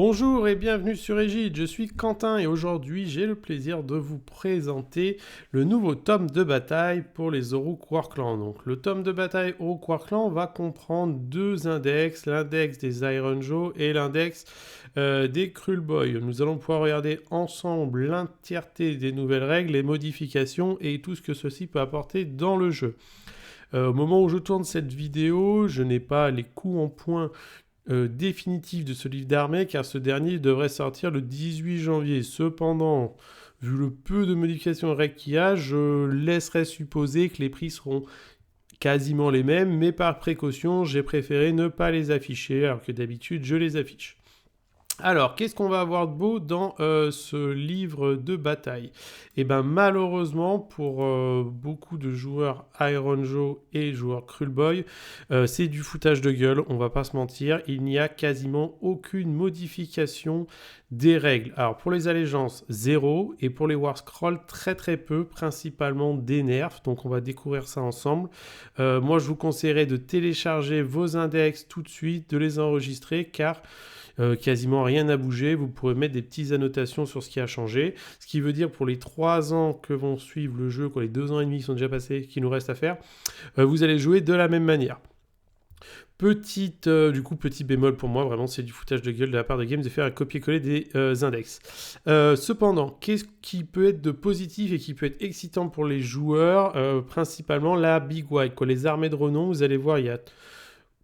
Bonjour et bienvenue sur Égide, je suis Quentin et aujourd'hui j'ai le plaisir de vous présenter le nouveau tome de bataille pour les Orruk Warclans. Donc le tome de bataille Orruk Warclans va comprendre deux index, l'index des Ironjawz et l'index des Kruleboy. Nous allons pouvoir regarder ensemble l'entièreté des nouvelles règles, les modifications et tout ce que ceci peut apporter dans le jeu. Au moment où je tourne cette vidéo, je n'ai pas les coups en point définitif de ce livre d'armée car ce dernier devrait sortir le 18 janvier. Cependant, vu le peu de modifications règles qu'il y a, je laisserai supposer que les prix seront quasiment les mêmes, mais par précaution, j'ai préféré ne pas les afficher alors que d'habitude je les affiche. Alors, qu'est-ce qu'on va avoir de beau dans ce livre de bataille? Eh bien, malheureusement, pour beaucoup de joueurs Ironjawz et joueurs Kruleboy, c'est du foutage de gueule, on va pas se mentir. Il n'y a quasiment aucune modification des règles. Alors, pour les allégeances, 0, et pour les War Scrolls, très très peu, principalement des nerfs. Donc, on va découvrir ça ensemble. Moi, je vous conseillerais de télécharger vos index tout de suite, de les enregistrer, car quasiment rien n'a bougé, vous pourrez mettre des petites annotations sur ce qui a changé, ce qui veut dire pour les 3 ans que vont suivre le jeu, quoi, les 2 ans et demi qui sont déjà passés, qui nous reste à faire, vous allez jouer de la même manière. Petit bémol pour moi, vraiment c'est du foutage de gueule de la part de Games de faire un copier-coller des index. Cependant, qu'est-ce qui peut être de positif et qui peut être excitant pour les joueurs? Principalement la Big White, quoi. Les armées de renom, vous allez voir, il y a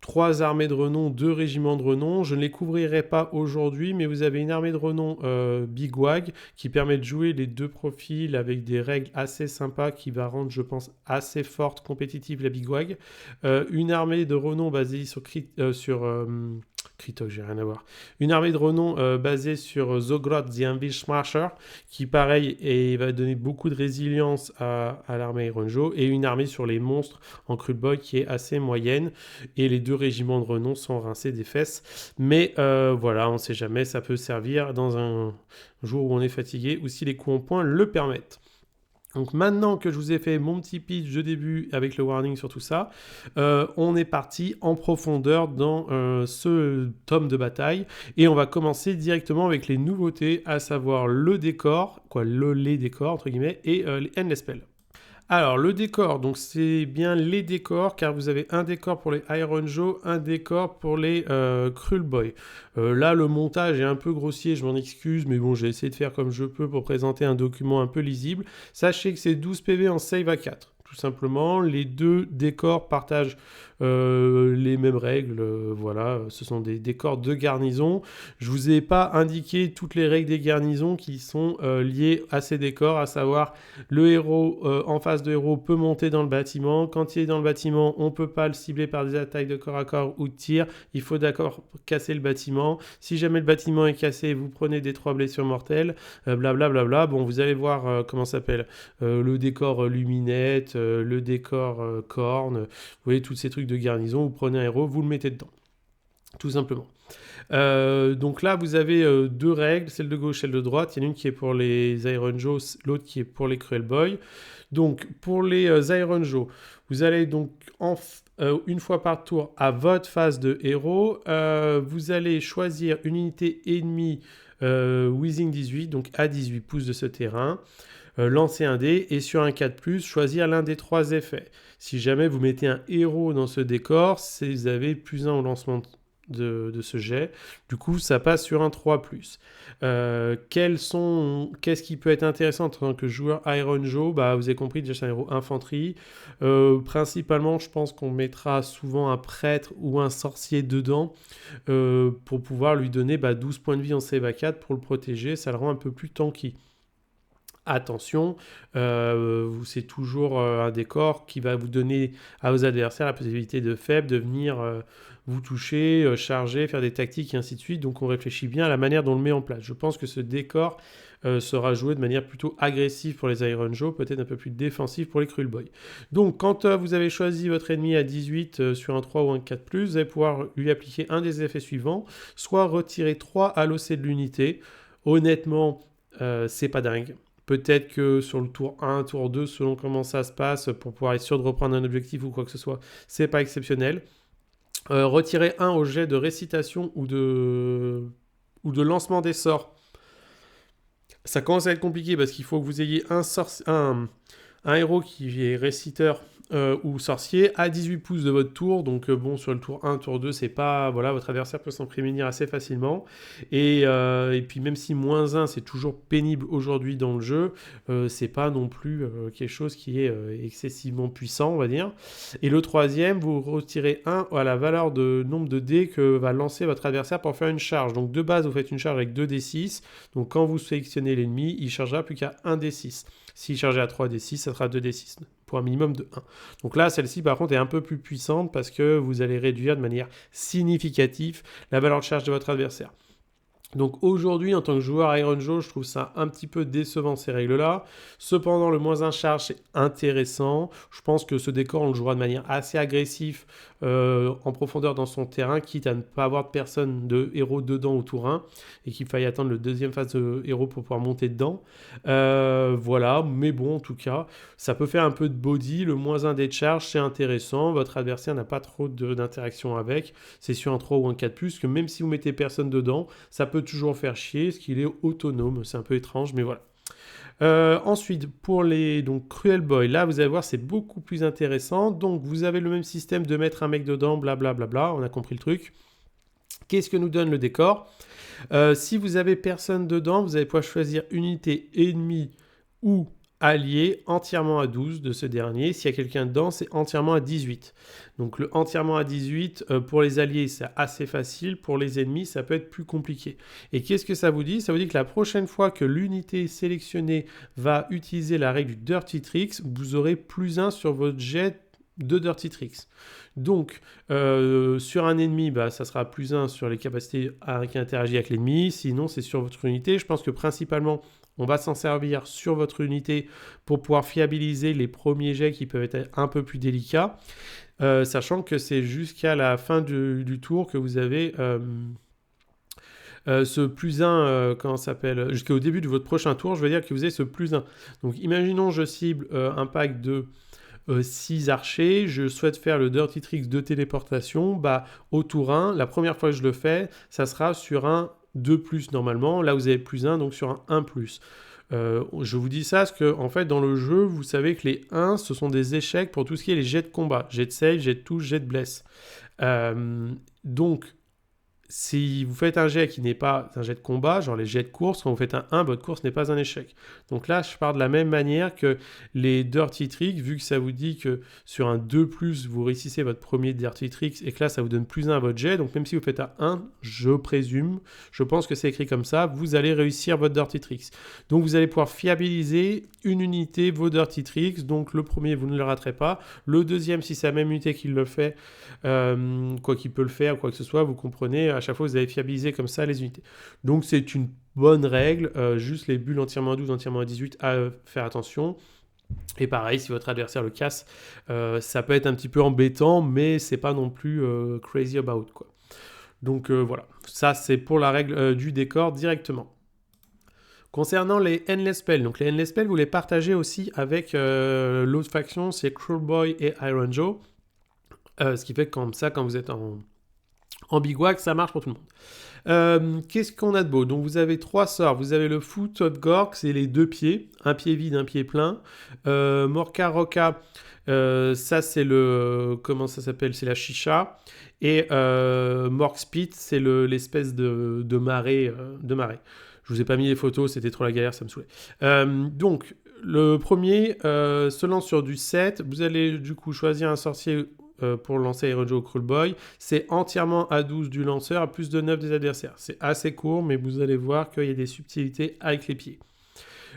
3 armées de renom, 2 régiments de renom. Je ne les couvrirai pas aujourd'hui, mais vous avez une armée de renom Big Wag qui permet de jouer les deux profils avec des règles assez sympas qui va rendre, je pense, assez forte, compétitive la Big Wag. Une armée de renom basée sur Kritok, j'ai rien à voir. Une armée de renom basée sur Zogrod the Ambush Smasher, qui pareil va donner beaucoup de résilience à l'armée Ironjawz, et une armée sur les monstres en Kruleboy qui est assez moyenne, et les deux régiments de renom sont rincés des fesses. Mais voilà, on ne sait jamais, ça peut servir dans un jour où on est fatigué, ou si les coups en point le permettent. Donc maintenant que je vous ai fait mon petit pitch de début avec le warning sur tout ça, on est parti en profondeur dans ce tome de bataille et on va commencer directement avec les nouveautés, à savoir le décor, les décors entre guillemets, et les endless spells. Alors, le décor, donc c'est bien les décors, car vous avez un décor pour les Ironjawz, un décor pour les Kruleboy. Là, le montage est un peu grossier, je m'en excuse, mais bon, j'ai essayé de faire comme je peux pour présenter un document un peu lisible. Sachez que c'est 12 PV en save à 4. Tout simplement, les deux décors partagent les mêmes règles. Voilà, ce sont des décors de garnison. Je vous ai pas indiqué toutes les règles des garnisons qui sont liées à ces décors, à savoir le héros en face de héros peut monter dans le bâtiment. Quand il est dans le bâtiment, on peut pas le cibler par des attaques de corps à corps ou de tir. Il faut d'accord casser le bâtiment. Si jamais le bâtiment est cassé, vous prenez des 3 blessures mortelles. Blablabla. Bon, vous allez voir comment ça s'appelle le décor luminette, le décor corne. Vous voyez tous ces trucs de garnison. Vous prenez un héros, vous le mettez dedans. Tout simplement. Donc là, vous avez 2 règles, celle de gauche, celle de droite. Il y en a une qui est pour les Ironjawz, l'autre qui est pour les Kruleboy. Donc, pour les Ironjawz, vous allez donc une fois par tour à votre phase de héros. Vous allez choisir une unité ennemie within 18, donc à 18 pouces de ce terrain. Lancer un dé et sur un 4+, choisir l'un des 3 effets. Si jamais vous mettez un héros dans ce décor, vous avez +1 au lancement de ce jet. Du coup, ça passe sur un 3+. Qu'est-ce qui peut être intéressant en tant que joueur Ironjawz? Vous avez compris, déjà c'est un héros infanterie. Principalement, je pense qu'on mettra souvent un prêtre ou un sorcier dedans pour pouvoir lui donner 12 points de vie en save à 4 pour le protéger. Ça le rend un peu plus tanky. Attention, c'est toujours un décor qui va vous donner à vos adversaires la possibilité de faible, de venir vous toucher, charger, faire des tactiques et ainsi de suite. Donc on réfléchit bien à la manière dont on le met en place. Je pense que ce décor sera joué de manière plutôt agressive pour les Ironjawz, peut-être un peu plus défensive pour les Kruleboy. Donc quand vous avez choisi votre ennemi à 18 sur un 3 ou un 4+, vous allez pouvoir lui appliquer un des effets suivants, soit retirer 3 à l'OC de l'unité. Honnêtement, c'est pas dingue. Peut-être que sur le tour 1, tour 2, selon comment ça se passe, pour pouvoir être sûr de reprendre un objectif ou quoi que ce soit, c'est pas exceptionnel. Retirer 1 au jet de récitation ou ou de lancement des sorts, ça commence à être compliqué parce qu'il faut que vous ayez un héros qui est réciteur ou sorcier à 18 pouces de votre tour. Donc bon, sur le tour 1, tour 2, c'est pas... Voilà, votre adversaire peut s'en prémunir assez facilement. Et puis même si -1, c'est toujours pénible aujourd'hui dans le jeu, c'est pas non plus quelque chose qui est excessivement puissant, on va dire. Et le troisième, vous retirez 1 à la valeur de nombre de dés que va lancer votre adversaire pour faire une charge. Donc de base, vous faites une charge avec 2d6. Donc quand vous sélectionnez l'ennemi, il chargera plus qu'à 1d6. S'il chargeait à 3d6, ça sera 2d6 pour un minimum de 1. Donc là, celle-ci, par contre, est un peu plus puissante parce que vous allez réduire de manière significative la valeur de charge de votre adversaire. Donc aujourd'hui, en tant que joueur Iron Joe, je trouve ça un petit peu décevant ces règles-là. Cependant, le -1 charge, c'est intéressant. Je pense que ce décor, on le jouera de manière assez agressive en profondeur dans son terrain, quitte à ne pas avoir de personne de héros dedans au tour 1 et qu'il faille attendre le deuxième phase de héros pour pouvoir monter dedans. Voilà, mais bon, en tout cas, ça peut faire un peu de body. Le -1 des charges, c'est intéressant. Votre adversaire n'a pas trop d'interaction avec. C'est sur un 3 ou un 4+, que même si vous mettez personne dedans, ça peut toujours faire chier, parce qu'il est autonome. C'est un peu étrange, mais voilà. Ensuite, pour les Cruel Boy, là, vous allez voir, c'est beaucoup plus intéressant. Donc, vous avez le même système de mettre un mec dedans, blablabla, on a compris le truc. Qu'est-ce que nous donne le décor ? Si vous avez personne dedans, vous allez pouvoir choisir unité ennemie ou allié entièrement à 12 de ce dernier. S'il y a quelqu'un dedans, c'est entièrement à 18. Donc le entièrement à 18, pour les alliés, c'est assez facile. Pour les ennemis, ça peut être plus compliqué. Et qu'est-ce que ça vous dit ? Ça vous dit que la prochaine fois que l'unité sélectionnée va utiliser la règle du Dirty Tricks, vous aurez +1 sur votre jet de Dirty Tricks. Donc, sur un ennemi, ça sera +1 sur les capacités qui interagissent avec l'ennemi. Sinon, c'est sur votre unité. Je pense que principalement, on va s'en servir sur votre unité pour pouvoir fiabiliser les premiers jets qui peuvent être un peu plus délicats. Sachant que c'est jusqu'à la fin du tour que vous avez ce +1, comment ça s'appelle, jusqu'au début de votre prochain tour, je veux dire que vous avez ce +1. Donc, imaginons, je cible un pack de 6 archers, je souhaite faire le Dirty Tricks de téléportation, au tour 1, la première fois que je le fais, ça sera sur un 2+ normalement, là vous avez +1, donc sur un 1+. Je vous dis ça parce que en fait dans le jeu, vous savez que les 1, ce sont des échecs pour tout ce qui est les jets de combat, jet de save, jet de touche, jet de bless. Donc, si vous faites un jet qui n'est pas un jet de combat, genre les jets de course, quand vous faites un 1, votre course n'est pas un échec. Donc là, je pars de la même manière que les Dirty Tricks, vu que ça vous dit que sur un 2+, vous réussissez votre premier Dirty Tricks et que là, ça vous donne +1 à votre jet. Donc même si vous faites un 1, je présume, je pense que c'est écrit comme ça, vous allez réussir votre Dirty Tricks. Donc vous allez pouvoir fiabiliser une unité, vos Dirty Tricks. Donc le premier, vous ne le raterez pas. Le deuxième, si c'est la même unité qui le fait, quoi qu'il peut le faire, quoi que ce soit, vous comprenez, à chaque fois vous avez fiabilisé comme ça les unités. Donc c'est une bonne règle, juste les bulles entièrement à 12, entièrement à 18, à faire attention. Et pareil, si votre adversaire le casse, ça peut être un petit peu embêtant, mais c'est pas non plus crazy about, quoi. Donc voilà, ça c'est pour la règle du décor directement. Concernant les Endless Spells, donc les Endless Spells, vous les partagez aussi avec l'autre faction, c'est Cruel Boy et Iron Joe. Ce qui fait que comme ça, quand vous êtes en bivouac, ça marche pour tout le monde. Qu'est-ce qu'on a de beau ? Donc vous avez 3 sorts. Vous avez le Foot of Gork, c'est les 2 pieds, un pied vide, un pied plein. Morka Roka, ça c'est le... comment ça s'appelle ? C'est la chicha. Et Mork Spit, c'est l'espèce de marée. Je vous ai pas mis les photos, c'était trop la galère, ça me saoulait. Donc, le premier se lance sur du 7. Vous allez du coup choisir un sorcier pour lancer Iron Joe Cruel Boy. C'est entièrement à 12 du lanceur, à plus de 9 des adversaires. C'est assez court, mais vous allez voir qu'il y a des subtilités avec les pieds.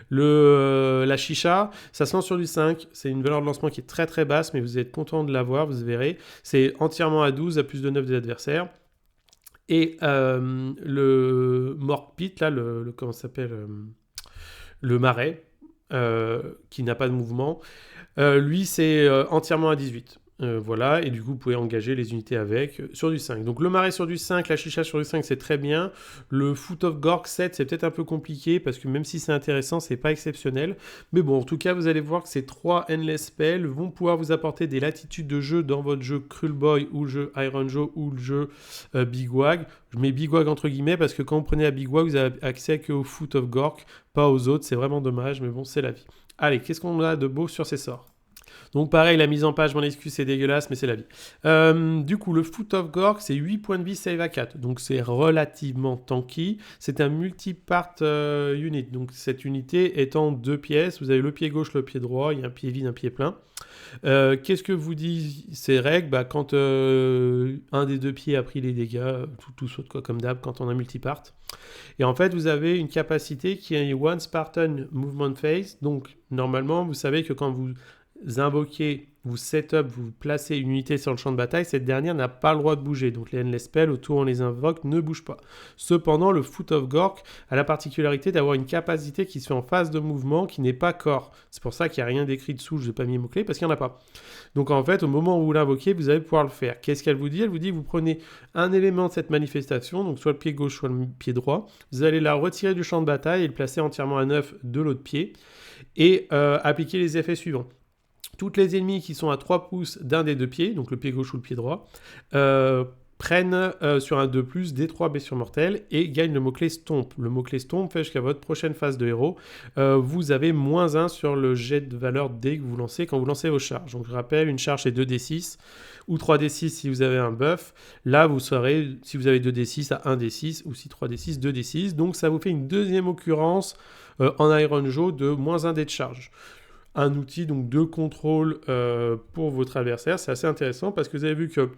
La chicha, ça se lance sur du 5. C'est une valeur de lancement qui est très très basse, mais vous êtes content de l'avoir, vous verrez. C'est entièrement à 12, à plus de 9 des adversaires. Et le Mork Pit, là, comment ça s'appelle, le marais, qui n'a pas de mouvement, lui, c'est entièrement à 18. Voilà, et du coup, vous pouvez engager les unités avec sur du 5. Donc le marais sur du 5, la chicha sur du 5, c'est très bien. Le Foot of Gork 7, c'est peut-être un peu compliqué parce que même si c'est intéressant, c'est pas exceptionnel. Mais bon, en tout cas, vous allez voir que ces 3 Endless Spells vont pouvoir vous apporter des latitudes de jeu dans votre jeu Krulboy ou le jeu Iron Joe ou le jeu Big Wag. Je mets Big Wag entre guillemets parce que quand vous prenez à Big Wag, vous avez accès qu'au Foot of Gork, pas aux autres. C'est vraiment dommage, mais bon, c'est la vie. Allez, qu'est-ce qu'on a de beau sur ces sorts? Donc pareil, la mise en page, mon excuse, c'est dégueulasse, mais c'est la vie. Du coup, le Foot of Gork, c'est 8 points de vie save à 4. Donc c'est relativement tanky. C'est un multi-part unit. Donc cette unité est en 2 pièces. Vous avez le pied gauche, le pied droit. Il y a un pied vide, un pied plein. Qu'est-ce que vous dit ces règles? Quand un des 2 pieds a pris les dégâts, tout saute quoi, comme d'hab quand on a multi-part. Et en fait, vous avez une capacité qui est One Spartan Movement Phase. Donc normalement, vous savez que quand vous invoquez, vous setup, vous placez une unité sur le champ de bataille, cette dernière n'a pas le droit de bouger. Donc les Endless Spells, autour on les invoque, ne bougent pas. Cependant, le Foot of Gork a la particularité d'avoir une capacité qui se fait en phase de mouvement qui n'est pas corps. C'est pour ça qu'il n'y a rien d'écrit dessous, je n'ai pas mis les mots-clés, parce qu'il n'y en a pas. Donc en fait, au moment où vous l'invoquez, vous allez pouvoir le faire. Qu'est-ce qu'elle vous dit? Elle vous dit, vous prenez un élément de cette manifestation, donc soit le pied gauche, soit le pied droit, vous allez la retirer du champ de bataille et le placer entièrement à neuf de l'autre pied, et appliquer les effets suivants. Toutes les ennemis qui sont à 3 pouces d'un des 2 pieds, donc le pied gauche ou le pied droit, prennent sur un 2+, des 3 blessures mortelles et gagnent le mot-clé Stomp. Le mot-clé Stomp fait jusqu'à votre prochaine phase de héros. Vous avez -1 sur le jet de valeur dès que vous lancez quand vous lancez vos charges. Donc je rappelle, une charge c'est 2d6 ou 3d6 si vous avez un buff. Là, vous saurez si vous avez 2d6 à 1d6 ou si 3d6, 2d6. Donc ça vous fait une deuxième occurrence en Iron Joe de -1 dé de charge. Un outil donc de contrôle pour votre adversaire. C'est assez intéressant parce que vous avez vu que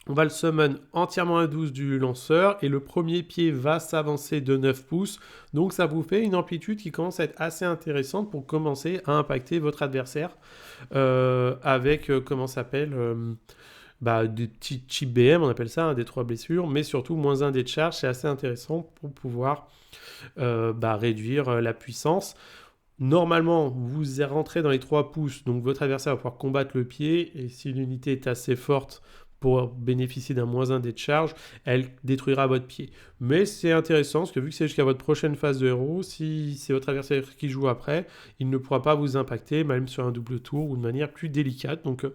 on va le summon entièrement à 12 du lanceur et le premier pied va s'avancer de 9 pouces. Donc ça vous fait une amplitude qui commence à être assez intéressante pour commencer à impacter votre adversaire avec, comment ça s'appelle des petits chips BM, on appelle ça, des 3 blessures, mais surtout -1 dé de charge. C'est assez intéressant pour pouvoir réduire la puissance. Normalement, vous rentrez dans les 3 pouces, donc votre adversaire va pouvoir combattre le pied, et si l'unité est assez forte pour bénéficier d'un -1 dé de charge, elle détruira votre pied. Mais c'est intéressant, parce que vu que c'est jusqu'à votre prochaine phase de héros, si c'est votre adversaire qui joue après, il ne pourra pas vous impacter, même sur un double tour, ou de manière plus délicate. Donc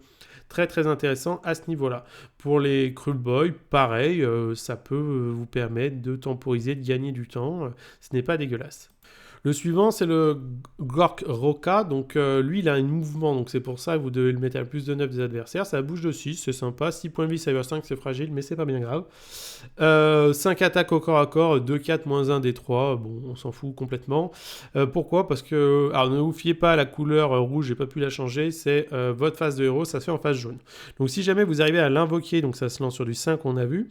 très très intéressant à ce niveau-là. Pour les Krulboy, pareil, ça peut vous permettre de temporiser, de gagner du temps, ce n'est pas dégueulasse. Le suivant, c'est le Gork Roka. Donc, lui, il a un mouvement. Donc, c'est pour ça que vous devez le mettre à plus de 9 des adversaires. Ça bouge de 6, c'est sympa. 6 points de vie, ça va 5, c'est fragile, mais c'est pas bien grave. 5 attaques au corps à corps, 2-4, -1 des 3. Bon, on s'en fout complètement. Pourquoi? Parce que, alors ne vous fiez pas à la couleur rouge, j'ai pas pu la changer. C'est votre phase de héros, ça se fait en phase jaune. Donc, si jamais vous arrivez à l'invoquer, donc ça se lance sur du 5, on a vu,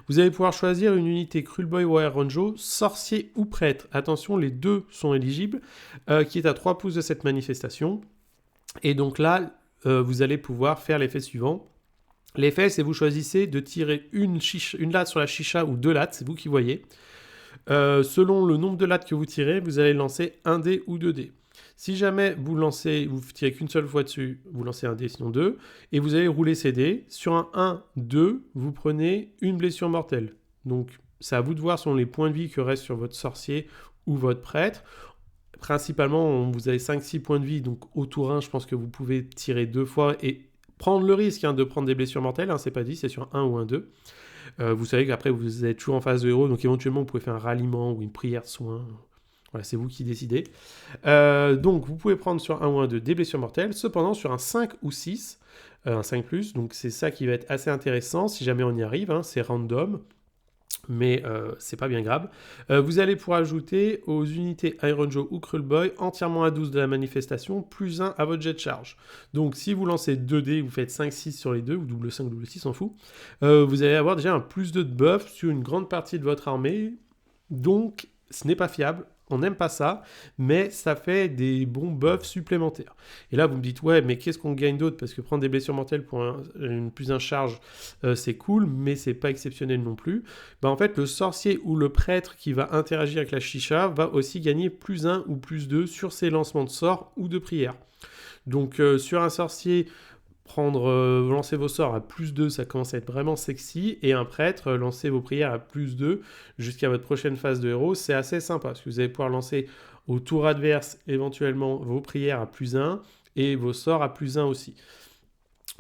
vous allez pouvoir choisir une unité Krulboy ou Iron Joe, sorcier ou prêtre. Attention, les deux sont éligibles, qui est à 3 pouces de cette manifestation. Et donc là, vous allez pouvoir faire l'effet suivant. L'effet, c'est vous choisissez de tirer une latte sur la chicha ou 2 lattes, c'est vous qui voyez. Selon le nombre de lattes que vous tirez, vous allez lancer 1 dé ou 2 dés. Si jamais vous tirez qu'une seule fois dessus, vous lancez 1 dé, sinon 2, et vous allez rouler ces dés. Sur un 1, 2, vous prenez une blessure mortelle. Donc, c'est à vous de voir selon les points de vie que reste sur votre sorcier ou votre prêtre. Principalement, vous avez 5-6 points de vie, donc au tour 1, je pense que vous pouvez tirer 2 fois et prendre le risque de prendre des blessures mortelles, c'est pas dit, c'est sur 1 ou 1, 2. Vous savez qu'après, vous êtes toujours en phase de héros, donc éventuellement, vous pouvez faire un ralliement ou une prière de soin. Voilà, c'est vous qui décidez. Donc, vous pouvez prendre sur 1 ou 1, 2 des blessures mortelles. Cependant, sur un 5 ou 6, un 5+, donc c'est ça qui va être assez intéressant, si jamais on y arrive, c'est random. Mais c'est pas bien grave. Vous allez pouvoir ajouter aux unités Iron Joe ou Krulboy entièrement à 12 de la manifestation, +1 à votre jet de charge. Donc si vous lancez 2 dés, vous faites 5-6 sur les deux, ou double 5, double 6, s'en fout, vous allez avoir déjà un +2 de buff sur une grande partie de votre armée. Donc ce n'est pas fiable. On n'aime pas ça, mais ça fait des bons buffs supplémentaires. Et là, vous me dites, ouais, mais qu'est-ce qu'on gagne d'autre? Parce que prendre des blessures mortelles pour une +1 charge, c'est cool, mais c'est pas exceptionnel non plus. En fait, le sorcier ou le prêtre qui va interagir avec la chicha va aussi gagner +1 ou +2 sur ses lancements de sorts ou de prières. Donc, sur un sorcier, lancer vos sorts à plus 2, ça commence à être vraiment sexy. Et un prêtre, lancer vos prières à plus 2 jusqu'à votre prochaine phase de héros, c'est assez sympa. Parce que vous allez pouvoir lancer au tour adverse éventuellement vos prières à plus 1 et vos sorts à plus 1 aussi.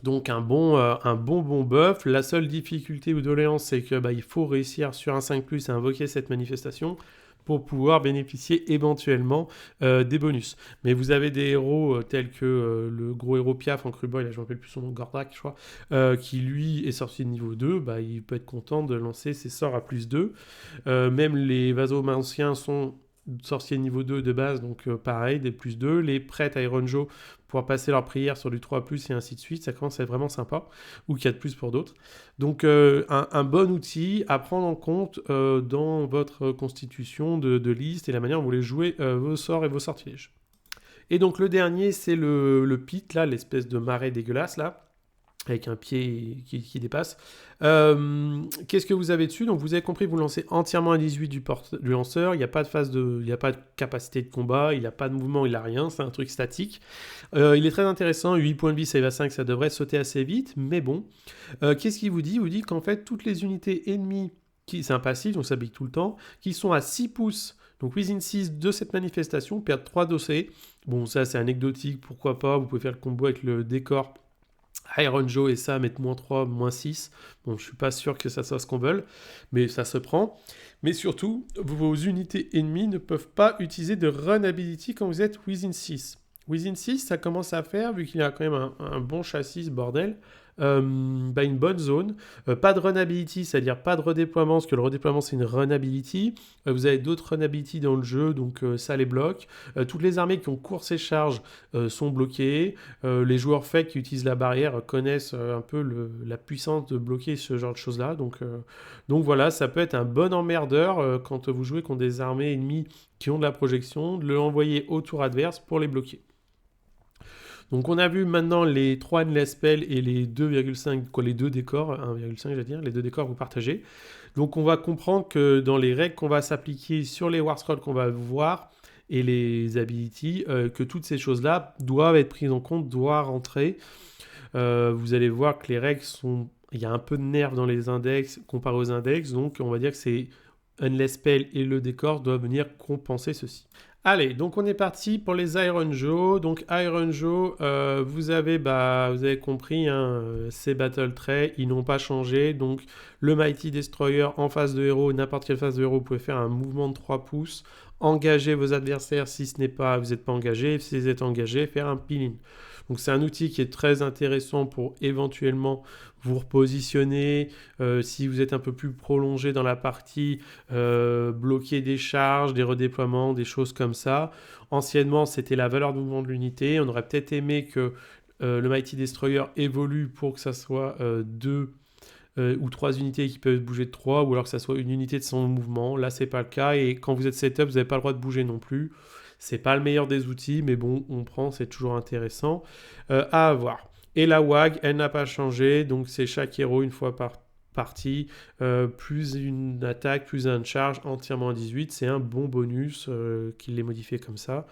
Donc un bon buff. La seule difficulté ou doléance, c'est que il faut réussir sur un 5+, à invoquer cette manifestation pour pouvoir bénéficier éventuellement des bonus. Mais vous avez des héros tels que le gros héros Piaf en Cruboy, là je ne me rappelle plus son nom, Gordrak je crois, qui lui est sorti de niveau 2, il peut être content de lancer ses sorts à plus 2. Même les vasomanciens sont sorciers niveau 2 de base, donc pareil, des plus 2. Les prêtres Iron Joe pouvoir passer leur prière sur du 3+, et ainsi de suite, ça commence à être vraiment sympa, ou 4+ pour d'autres. Donc un bon outil à prendre en compte dans votre constitution de liste et la manière dont vous voulez jouer vos sorts et vos sortilèges. Et donc le dernier, c'est le pit, là, l'espèce de marais dégueulasse, là, avec un pied qui dépasse. Qu'est-ce que vous avez dessus? Donc vous avez compris, vous lancez entièrement à 18 du lanceur, il n'y a pas de capacité de combat, il n'a pas de mouvement, il n'a rien, c'est un truc statique. Il est très intéressant, 8 points de vie, save à 5, ça devrait sauter assez vite, mais bon. Qu'est-ce qu'il vous dit? Il vous dit qu'en fait, toutes les unités ennemies, c'est un passif, donc ça pique tout le temps, qui sont à 6 pouces, donc within 6 de cette manifestation, perdent 3 dossés. Bon, ça c'est anecdotique, pourquoi pas, vous pouvez faire le combo avec le décor Iron Joe et ça, mettre -3, -6. Bon, je suis pas sûr que ça soit ce qu'on veut, mais ça se prend. Mais surtout, vos unités ennemies ne peuvent pas utiliser de run ability quand vous êtes within 6. Within 6, ça commence à faire, vu qu'il y a quand même un bon châssis, ce bordel, une bonne zone. Pas de run ability, c'est-à-dire pas de redéploiement, parce que le redéploiement c'est une run ability. Vous avez d'autres run ability dans le jeu, donc ça les bloque. Toutes les armées qui ont course et charge sont bloquées. Les joueurs fake qui utilisent la barrière connaissent un peu la puissance de bloquer ce genre de choses-là. Donc voilà, ça peut être un bon emmerdeur quand vous jouez contre des armées ennemies qui ont de la projection, de l'envoyer au tour adverse pour les bloquer. Donc on a vu maintenant les 3 endless spells et les 2,5, les deux décors, 1,5 je veux dire, les deux décors que vous partagez. Donc on va comprendre que dans les règles qu'on va s'appliquer sur les War Scrolls qu'on va voir et les abilities, que toutes ces choses-là doivent être prises en compte, doivent rentrer. Vous allez voir que les règles sont... Il y a un peu de nerfs dans les index comparé aux index, donc on va dire que c'est Endless Spell et le décor doivent venir compenser ceci. Allez, donc on est parti pour les Iron Joe. Donc Iron Joe, vous avez compris, ces battle traits, ils n'ont pas changé. Donc le Mighty Destroyer en phase de héros, n'importe quelle phase de héros, vous pouvez faire un mouvement de 3 pouces, engager vos adversaires si vous n'êtes pas engagé, si vous êtes engagé, faire un peel-in. Donc c'est un outil qui est très intéressant pour éventuellement vous repositionner, si vous êtes un peu plus prolongé dans la partie, bloquer des charges, des redéploiements, des choses comme ça. Anciennement, c'était la valeur de mouvement de l'unité. On aurait peut-être aimé que le Mighty Destroyer évolue pour que ça soit 2 ou 3 unités qui peuvent bouger de 3, ou alors que ça soit une unité de son mouvement. Là, c'est pas le cas, et quand vous êtes setup, vous n'avez pas le droit de bouger non plus. C'est pas le meilleur des outils, mais bon, on prend, c'est toujours intéressant à avoir. Et la WAG, elle n'a pas changé, donc c'est chaque héros une fois par partie, plus une attaque, plus une charge, entièrement à 18. C'est un bon bonus qu'il l'ait modifié comme ça.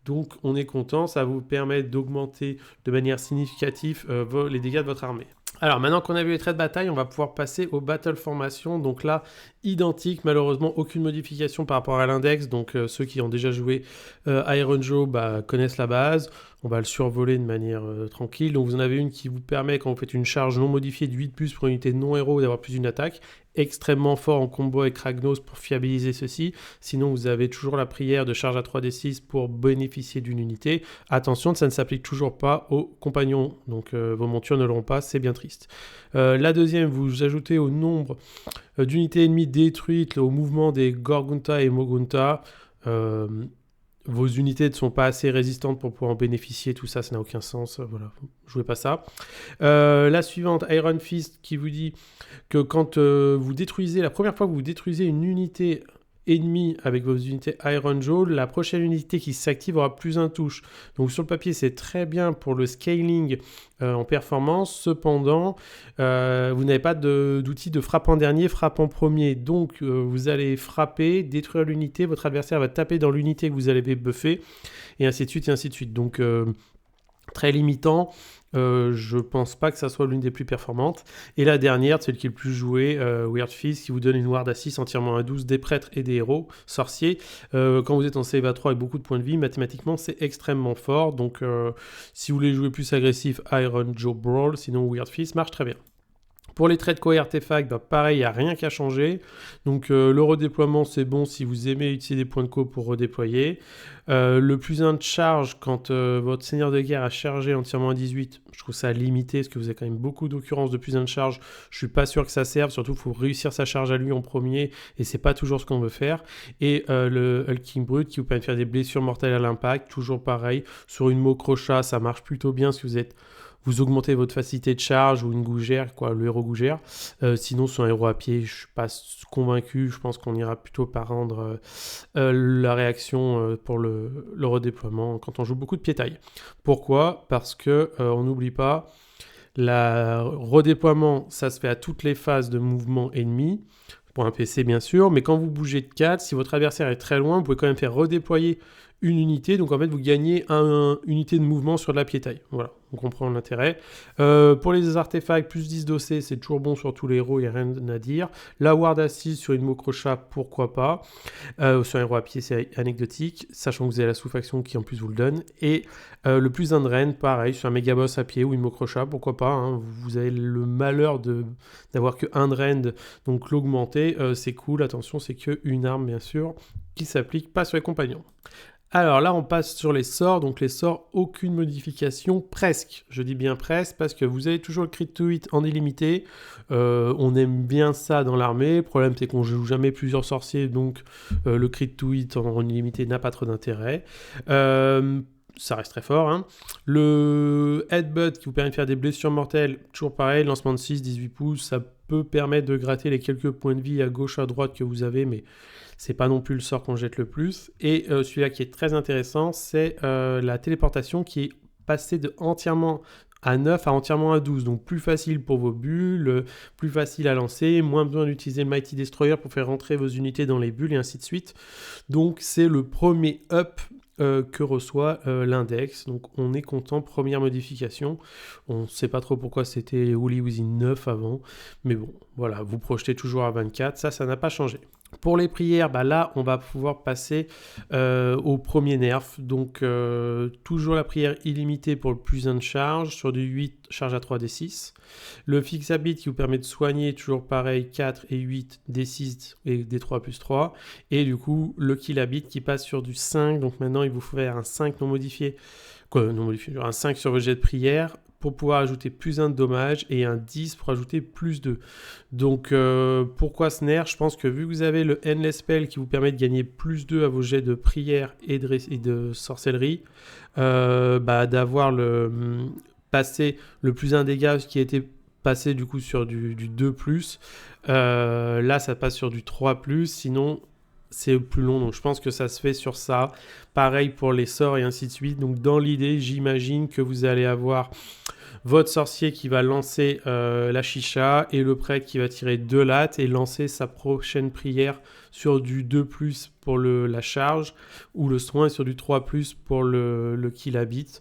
Donc on est content, ça vous permet d'augmenter de manière significative les dégâts de votre armée. Alors maintenant qu'on a vu les traits de bataille, on va pouvoir passer aux battle formations. Donc là, identique, malheureusement aucune modification par rapport à l'index. Donc ceux qui ont déjà joué Iron Joe connaissent la base. On va le survoler de manière tranquille. Donc vous en avez une qui vous permet, quand vous faites une charge non modifiée de 8+ pour une unité non héros, d'avoir plus d'une attaque. Extrêmement fort en combo avec Ragnos pour fiabiliser ceci. Sinon, vous avez toujours la prière de charge à 3d6 pour bénéficier d'une unité. Attention, ça ne s'applique toujours pas aux compagnons. Donc vos montures ne l'auront pas, c'est bien triste. La deuxième, vous ajoutez au nombre d'unités ennemies détruites, au mouvement des Gorgunta et Mogunta. Vos unités ne sont pas assez résistantes pour pouvoir en bénéficier, tout ça, ça n'a aucun sens, voilà, jouez pas ça. La suivante, Iron Fist, qui vous dit que quand vous détruisez, la première fois que vous détruisez une unité ennemie avec vos unités Iron Joe, la prochaine unité qui s'active aura plus un touche. Donc sur le papier, c'est très bien pour le scaling en performance. Cependant, vous n'avez pas d'outil de frappe en dernier, frappe en premier. Donc vous allez frapper, détruire l'unité, votre adversaire va taper dans l'unité que vous allez buffer, et ainsi de suite, et ainsi de suite. Donc très limitant. Je pense pas que ça soit l'une des plus performantes. Et la dernière, celle qui est le plus jouée, Weird Fist, qui vous donne une ward à 6 entièrement à 12 des prêtres et des héros, sorciers. Quand vous êtes en save à 3 avec beaucoup de points de vie, mathématiquement c'est extrêmement fort. Donc si vous voulez jouer plus agressif, Iron Joe Brawl, sinon Weird Fist marche très bien. Pour les traits de quoi artefacts, pareil, il n'y a rien qu'à changer. Donc le redéploiement, c'est bon si vous aimez utiliser des points de co pour redéployer. Le plus 1 de charge, quand votre seigneur de guerre a chargé entièrement à 18, je trouve ça limité, parce que vous avez quand même beaucoup d'occurrences de plus 1 de charge. Je suis pas sûr que ça serve, surtout il faut réussir sa charge à lui en premier, et c'est pas toujours ce qu'on veut faire. Et le Hulking Brute qui vous permet de faire des blessures mortelles à l'impact, toujours pareil. Sur une Mokrocha, ça marche plutôt bien si vous augmentez votre facilité de charge ou une gougère, le héros gougère. Sinon, sur un héros à pied, je ne suis pas convaincu. Je pense qu'on ira plutôt par rendre la réaction pour le redéploiement quand on joue beaucoup de pied-taille. Pourquoi ? Parce qu'on n'oublie pas, le redéploiement, ça se fait à toutes les phases de mouvement ennemi. Pour un PC, bien sûr. Mais quand vous bougez de 4, si votre adversaire est très loin, vous pouvez quand même faire redéployer une unité, donc en fait vous gagnez une unité de mouvement sur de la pied-taille. Voilà, on comprend l'intérêt. Pour les artefacts, plus 10 d'OC, c'est toujours bon sur tous les héros, il n'y a rien à dire. La ward assise sur une Mokrocha, pourquoi pas. Sur un héros à pied, c'est anecdotique, sachant que vous avez la sous-faction qui en plus vous le donne. Et le plus 1 de reine, pareil, sur un méga-boss à pied ou une Mokrocha, pourquoi pas. Hein. Vous avez le malheur d'avoir que 1 de reine, donc l'augmenter, c'est cool. Attention, c'est qu'une arme, bien sûr, qui s'applique pas sur les compagnons. Alors là, on passe sur les sorts. Donc les sorts, aucune modification, presque. Je dis bien presque parce que vous avez toujours le crit to hit en illimité. On aime bien ça dans l'armée. Le problème, c'est qu'on ne joue jamais plusieurs sorciers, donc le crit to hit en illimité n'a pas trop d'intérêt. Ça reste très fort. Hein. Le headbutt qui vous permet de faire des blessures mortelles, toujours pareil, lancement de 6, 18 pouces, ça peut permettre de gratter les quelques points de vie à gauche, à droite que vous avez, mais c'est pas non plus le sort qu'on jette le plus. Et celui-là qui est très intéressant, c'est la téléportation qui est passée de entièrement à 9 à entièrement à 12. Donc plus facile pour vos bulles, plus facile à lancer, moins besoin d'utiliser le Mighty Destroyer pour faire rentrer vos unités dans les bulles et ainsi de suite. Donc c'est le premier up que reçoit l'index. Donc on est content, première modification. On ne sait pas trop pourquoi c'était Holy Within 9 avant, mais bon, voilà, vous projetez toujours à 24, ça n'a pas changé. Pour les prières, là, on va pouvoir passer au premier nerf. Donc, toujours la prière illimitée pour le plus 1 de charge, sur du 8, charge à 3 D6. Le fixe habit qui vous permet de soigner, toujours pareil, 4 et 8, D6 et D3 plus 3. Et du coup, le kill habit qui passe sur du 5. Donc maintenant, il vous faut faire un 5 non modifié. Un 5 sur vos jets de prière, pour pouvoir ajouter plus 1 de dommage et un 10 pour ajouter plus 2. Donc pourquoi ce nerf ? Je pense que vu que vous avez le Endless Spell qui vous permet de gagner plus 2 à vos jets de prière et de sorcellerie, d'avoir passé le plus 1 dégâts qui a été passé du coup sur du 2+, là ça passe sur du 3+, sinon c'est plus long, donc je pense que ça se fait sur ça. Pareil pour les sorts et ainsi de suite. Donc dans l'idée, j'imagine que vous allez avoir votre sorcier qui va lancer la chicha et le prêtre qui va tirer 2 lattes et lancer sa prochaine prière sur du 2+ pour la charge ou le soin et sur du 3+ pour le kill habit.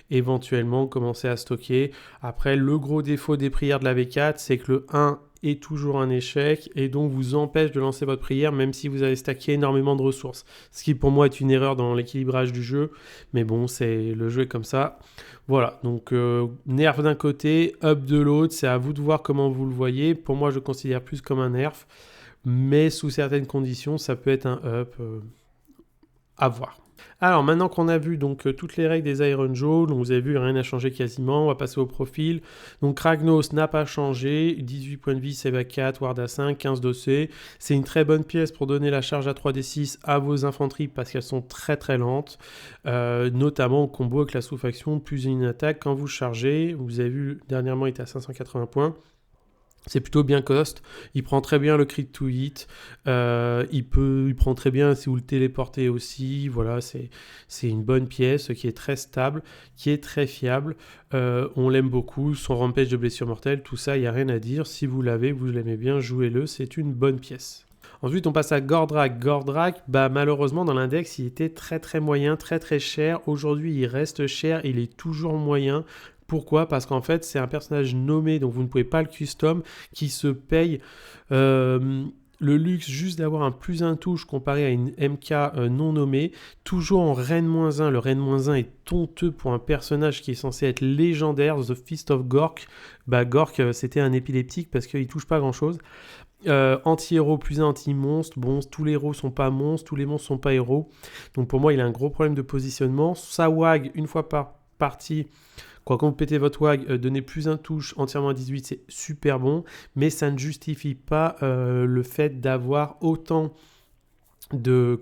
Éventuellement commencer à stocker. Après, le gros défaut des prières de la V4, c'est que le 1 est toujours un échec et donc vous empêche de lancer votre prière même si vous avez stacké énormément de ressources. Ce qui pour moi est une erreur dans l'équilibrage du jeu, mais bon, le jeu est comme ça. Voilà, donc nerf d'un côté, up de l'autre, c'est à vous de voir comment vous le voyez. Pour moi, je le considère plus comme un nerf, mais sous certaines conditions, ça peut être un up à voir. Alors maintenant qu'on a vu donc toutes les règles des Iron Jaw, donc vous avez vu rien n'a changé quasiment, on va passer au profil. Donc Kragnos n'a pas changé, 18 points de vie, save à 4, ward à 5, 15 d'OC. C'est une très bonne pièce pour donner la charge à 3d6 à vos infanteries parce qu'elles sont très très lentes, notamment au combo avec la sous-faction plus une attaque quand vous chargez. Vous avez vu dernièrement il était à 580 points. C'est plutôt bien cost, il prend très bien le crit to hit, il prend très bien si vous le téléportez aussi, voilà, c'est une bonne pièce qui est très stable, qui est très fiable, on l'aime beaucoup, son rampage de blessures mortelles, tout ça, il n'y a rien à dire, si vous l'avez, vous l'aimez bien, jouez-le, c'est une bonne pièce. Ensuite, on passe à Gordrakk. Gordrakk, bah, malheureusement, dans l'index, il était très très moyen, très très cher. Aujourd'hui, il reste cher, il est toujours moyen. Pourquoi? Parce qu'en fait, c'est un personnage nommé, donc vous ne pouvez pas le custom, qui se paye le luxe juste d'avoir un plus 1 touche comparé à une MK non nommée. Toujours en Reine-1, le Reine-1 est honteux pour un personnage qui est censé être légendaire, The Fist of Gork. Bah, Gork, c'était un épileptique parce qu'il touche pas grand-chose. Anti-héros plus un anti-monstre. Bon, tous les héros sont pas monstres, tous les monstres sont pas héros. Donc pour moi, il a un gros problème de positionnement. Sa WAG, une fois par partie, quand vous pétez votre WAG, donner plus un touche entièrement à 18, c'est super bon, mais ça ne justifie pas le fait d'avoir autant de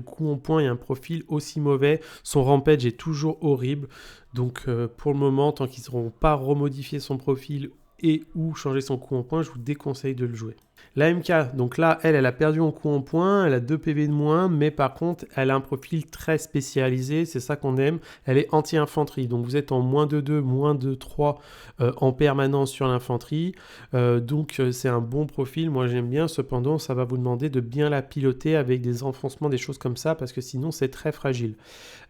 coups en point et un profil aussi mauvais. Son rampage est toujours horrible. Donc pour le moment, tant qu'ils n'auront pas remodifié son profil et ou changer son coup en point, je vous déconseille de le jouer. La MK, donc là, elle a perdu en coup en point, elle a 2 PV de moins, mais par contre, elle a un profil très spécialisé, c'est ça qu'on aime. Elle est anti-infanterie, donc vous êtes en moins de 2, moins de 3 en permanence sur l'infanterie. Donc c'est un bon profil, moi j'aime bien. Cependant, ça va vous demander de bien la piloter avec des enfoncements, des choses comme ça, parce que sinon c'est très fragile.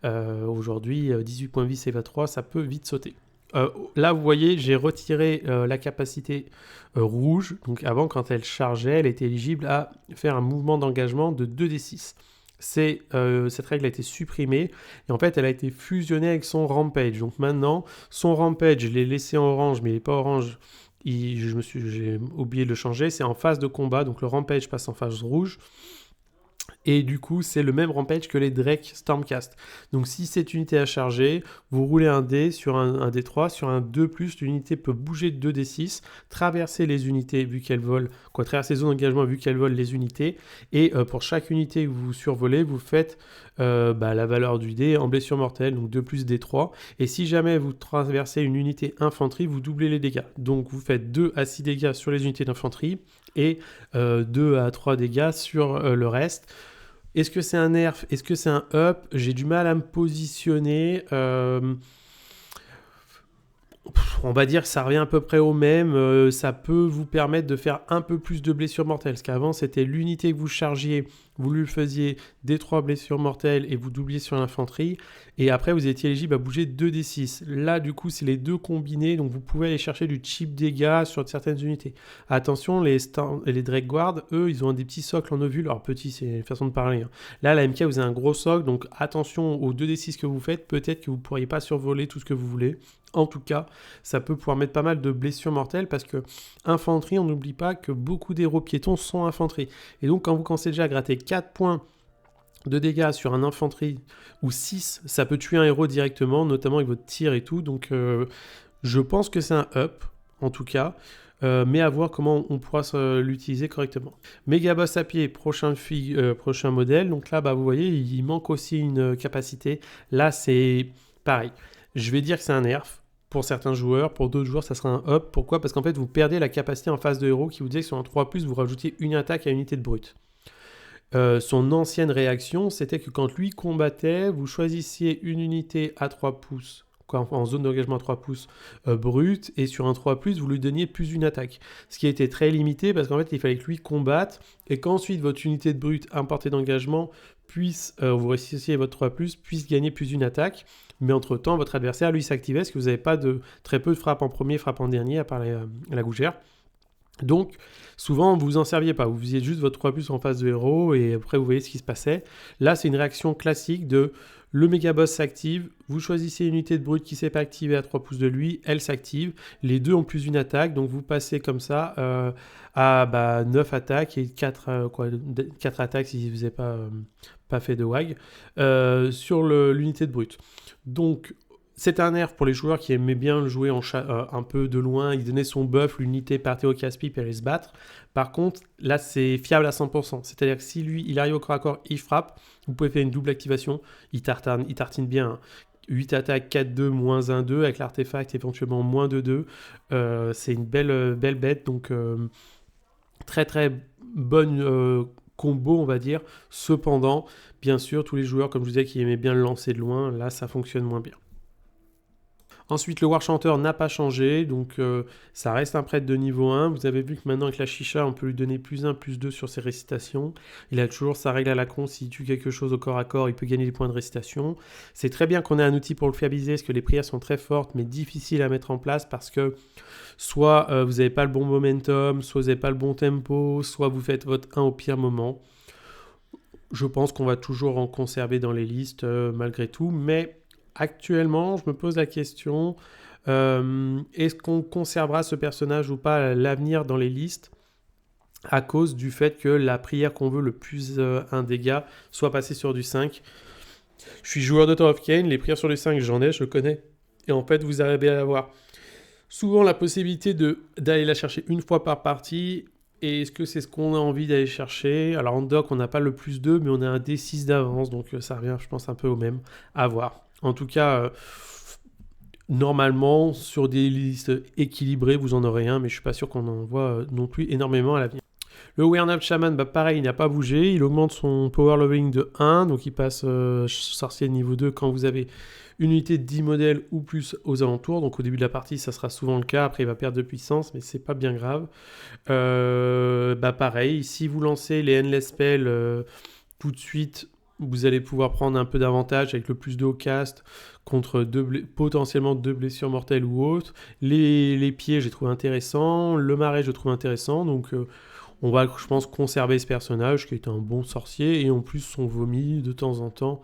Aujourd'hui, 18.8 EVA 3, ça peut vite sauter. Là, vous voyez, j'ai retiré la capacité rouge. Donc avant, quand elle chargeait, elle était éligible à faire un mouvement d'engagement de 2d6. Cette règle a été supprimée et en fait, elle a été fusionnée avec son rampage. Donc maintenant, son rampage, je l'ai laissé en orange, mais il n'est pas orange. J'ai oublié de le changer. C'est en phase de combat, donc le rampage passe en phase rouge. Et du coup, c'est le même rampage que les Drake Stormcast. Donc si cette unité à charger, vous roulez un dé sur un D3, sur un 2+, l'unité peut bouger de 2d6, traverser les unités vu qu'elles volent, traverser les zones d'engagement vu qu'elles volent les unités. Et pour chaque unité que vous survolez, vous faites la valeur du dé en blessure mortelle, donc 2 plus D3. Et si jamais vous traversez une unité infanterie, vous doublez les dégâts. Donc vous faites 2 à 6 dégâts sur les unités d'infanterie et 2 à 3 dégâts sur le reste. Est-ce que c'est un nerf? Est-ce que c'est un up? J'ai du mal à me positionner. On va dire que ça revient à peu près au même. Ça peut vous permettre de faire un peu plus de blessures mortelles. Parce qu'avant, c'était l'unité que vous chargiez, vous lui faisiez des 3 blessures mortelles et vous doubliez sur l'infanterie. Et après, vous étiez éligible à bouger 2d6. Là, du coup, c'est les deux combinés. Donc, vous pouvez aller chercher du cheap dégâts sur certaines unités. Attention, les Drake Guard, eux, ils ont des petits socles en ovule. Alors, petit, c'est une façon de parler. Hein. Là, la MK, vous avez un gros socle. Donc, attention aux 2d6 que vous faites. Peut-être que vous ne pourriez pas survoler tout ce que vous voulez. En tout cas, ça peut pouvoir mettre pas mal de blessures mortelles parce que infanterie, on n'oublie pas que beaucoup d'héros piétons sont infanterie. Et donc, quand vous commencez déjà à gratter 4 points de dégâts sur un infanterie ou 6, ça peut tuer un héros directement, notamment avec votre tir et tout. Donc, je pense que c'est un up, en tout cas. Mais à voir comment on pourra l'utiliser correctement. Megaboss à pied, prochain modèle. Donc là, vous voyez, il manque aussi une capacité. Là, c'est pareil. Je vais dire que c'est un nerf pour certains joueurs. Pour d'autres joueurs, ça sera un up. Pourquoi? Parce qu'en fait, vous perdez la capacité en phase de héros qui vous disait que sur un 3+, vous rajoutiez une attaque à une unité de brute. Son ancienne réaction, c'était que quand lui combattait, vous choisissiez une unité à 3 pouces, en zone d'engagement à 3 pouces brut, et sur un 3+, vous lui donniez plus une attaque. Ce qui a été très limité, parce qu'en fait, il fallait que lui combatte, et qu'ensuite, votre unité de brut importée d'engagement puisse, vous réussissiez votre 3+, puisse gagner plus une attaque. Mais entre-temps, votre adversaire, lui, s'activait parce que vous n'avez pas très peu de frappe en premier, frappe en dernier, à part la gougère. Donc, souvent, vous vous en serviez pas. Vous faisiez juste votre 3+ en face de héros et après, vous voyez ce qui se passait. Là, c'est une réaction classique de le méga-boss s'active, vous choisissez une unité de brute qui ne s'est pas activée à 3 pouces de lui, elle s'active. Les deux ont plus une attaque, donc vous passez comme ça à 9 attaques et 4 attaques si vous n'avez pas fait de WAG sur l'unité de brute. Donc, c'est un nerf pour les joueurs qui aimaient bien le jouer un peu de loin. Il donnait son buff, l'unité partait au casse-pipe et allait se battre. Par contre, là, c'est fiable à 100%. C'est-à-dire que si lui, il arrive au corps à corps, il frappe, vous pouvez faire une double activation. Il tartine bien. Hein. 8 attaques, 4-2, moins 1-2, avec l'artefact éventuellement moins 2-2. C'est une belle bête. Donc, très très bonne combo, on va dire. Cependant, bien sûr, tous les joueurs, comme je vous disais, qui aimaient bien le lancer de loin, là, ça fonctionne moins bien. Ensuite, le War Chanteur n'a pas changé, donc ça reste un prêtre de niveau 1. Vous avez vu que maintenant avec la chicha, on peut lui donner +1, +2 sur ses récitations. Il a toujours sa règle à la con, s'il tue quelque chose au corps à corps, il peut gagner des points de récitation. C'est très bien qu'on ait un outil pour le fiabiliser, parce que les prières sont très fortes, mais difficiles à mettre en place, parce que soit vous n'avez pas le bon momentum, soit vous n'avez pas le bon tempo, soit vous faites votre 1 au pire moment. Je pense qu'on va toujours en conserver dans les listes malgré tout, mais actuellement, je me pose la question, est-ce qu'on conservera ce personnage ou pas à l'avenir dans les listes à cause du fait que la prière qu'on veut le plus 1 dégât soit passée sur du 5. Je suis joueur de Tower of Khaine, les prières sur du 5, j'en ai, je connais. Et en fait, vous arrivez à avoir souvent la possibilité d'aller la chercher une fois par partie. Et est-ce que c'est ce qu'on a envie d'aller chercher? Alors en doc, on n'a pas le +2, mais on a un D6 d'avance, donc ça revient, je pense, un peu au même. À voir. En tout cas, normalement, sur des listes équilibrées, vous en aurez un, mais je suis pas sûr qu'on en voit non plus énormément à l'avenir. Le Weird Shaman, pareil, il n'a pas bougé. Il augmente son power leveling de 1, donc il passe sorcier de niveau 2 quand vous avez une unité de 10 modèles ou plus aux alentours. Donc au début de la partie, ça sera souvent le cas. Après, il va perdre de puissance, mais c'est pas bien grave. Pareil, si vous lancez les Endless Spells tout de suite, vous allez pouvoir prendre un peu d'avantage avec le +2 au cast contre potentiellement 2 blessures mortelles ou autres. Les pieds, j'ai trouvé intéressant. Le marais, je trouve intéressant. Donc on va, je pense, conserver ce personnage qui est un bon sorcier. Et en plus, son vomi, de temps en temps,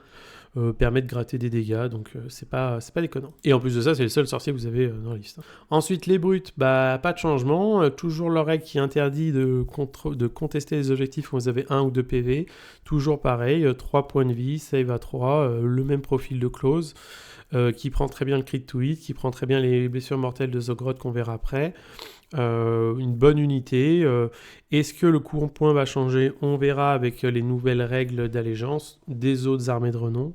permet de gratter des dégâts, donc c'est pas déconnant. Et en plus de ça, c'est le seul sorcier que vous avez dans la liste. Ensuite, les brutes, pas de changement, toujours leur règle qui interdit de contester les objectifs quand vous avez 1 ou 2 PV, toujours pareil, 3 points de vie, save à 3, le même profil de clause, qui prend très bien le crit to hit, qui prend très bien les blessures mortelles de Zogroth qu'on verra après. Une bonne unité. Est-ce que le courant-point va changer? On verra avec les nouvelles règles d'allégeance des autres armées de renom.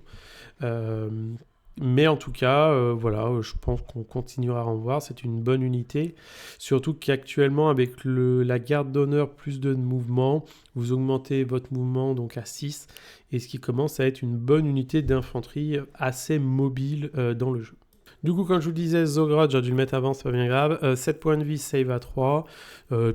Mais en tout cas, voilà, je pense qu'on continuera à en voir. C'est une bonne unité. Surtout qu'actuellement, avec la garde d'honneur plus de mouvement, vous augmentez votre mouvement donc à 6. Et ce qui commence à être une bonne unité d'infanterie assez mobile dans le jeu. Du coup, comme je vous le disais, Zogroth, j'ai dû le mettre avant, c'est pas bien grave. 7 points de vie, save à 3.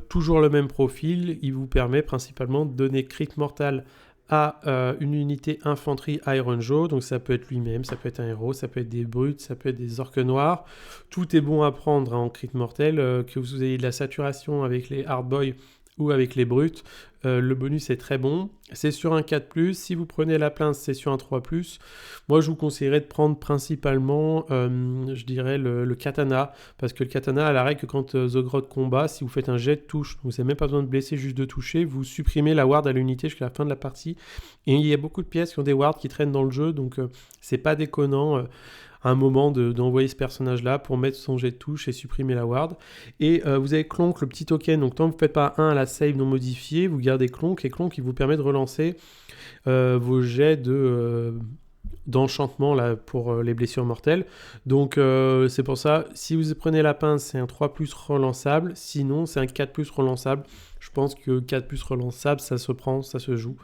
Toujours le même profil. Il vous permet principalement de donner crit mortal à une unité infanterie Iron Jaw. Donc ça peut être lui-même, ça peut être un héros, ça peut être des brutes, ça peut être des orques noirs. Tout est bon à prendre en crit mortel. Que vous ayez de la saturation avec les Hardboy ou avec les brutes, le bonus est très bon. C'est sur un 4+, si vous prenez la pince, c'est sur un 3+. Moi, je vous conseillerais de prendre principalement, je dirais, le katana, parce que le katana a la règle que quand Zogroth combat, si vous faites un jet de touche, vous n'avez même pas besoin de blesser, juste de toucher, vous supprimez la ward à l'unité jusqu'à la fin de la partie. Et il y a beaucoup de pièces qui ont des wards qui traînent dans le jeu, donc c'est pas déconnant. Un moment d'envoyer ce personnage-là pour mettre son jet de touche et supprimer la ward. Et vous avez Clonk, le petit token. Donc tant que vous ne faites pas 1 à la save non modifiée, vous gardez Clonk. Et Clonk, il vous permet de relancer vos jets d'enchantement là, pour les blessures mortelles. Donc c'est pour ça, si vous prenez la pince, c'est un 3+ relançable. Sinon, c'est un 4+ relançable. Je pense que 4+ relançable, ça se prend, ça se joue.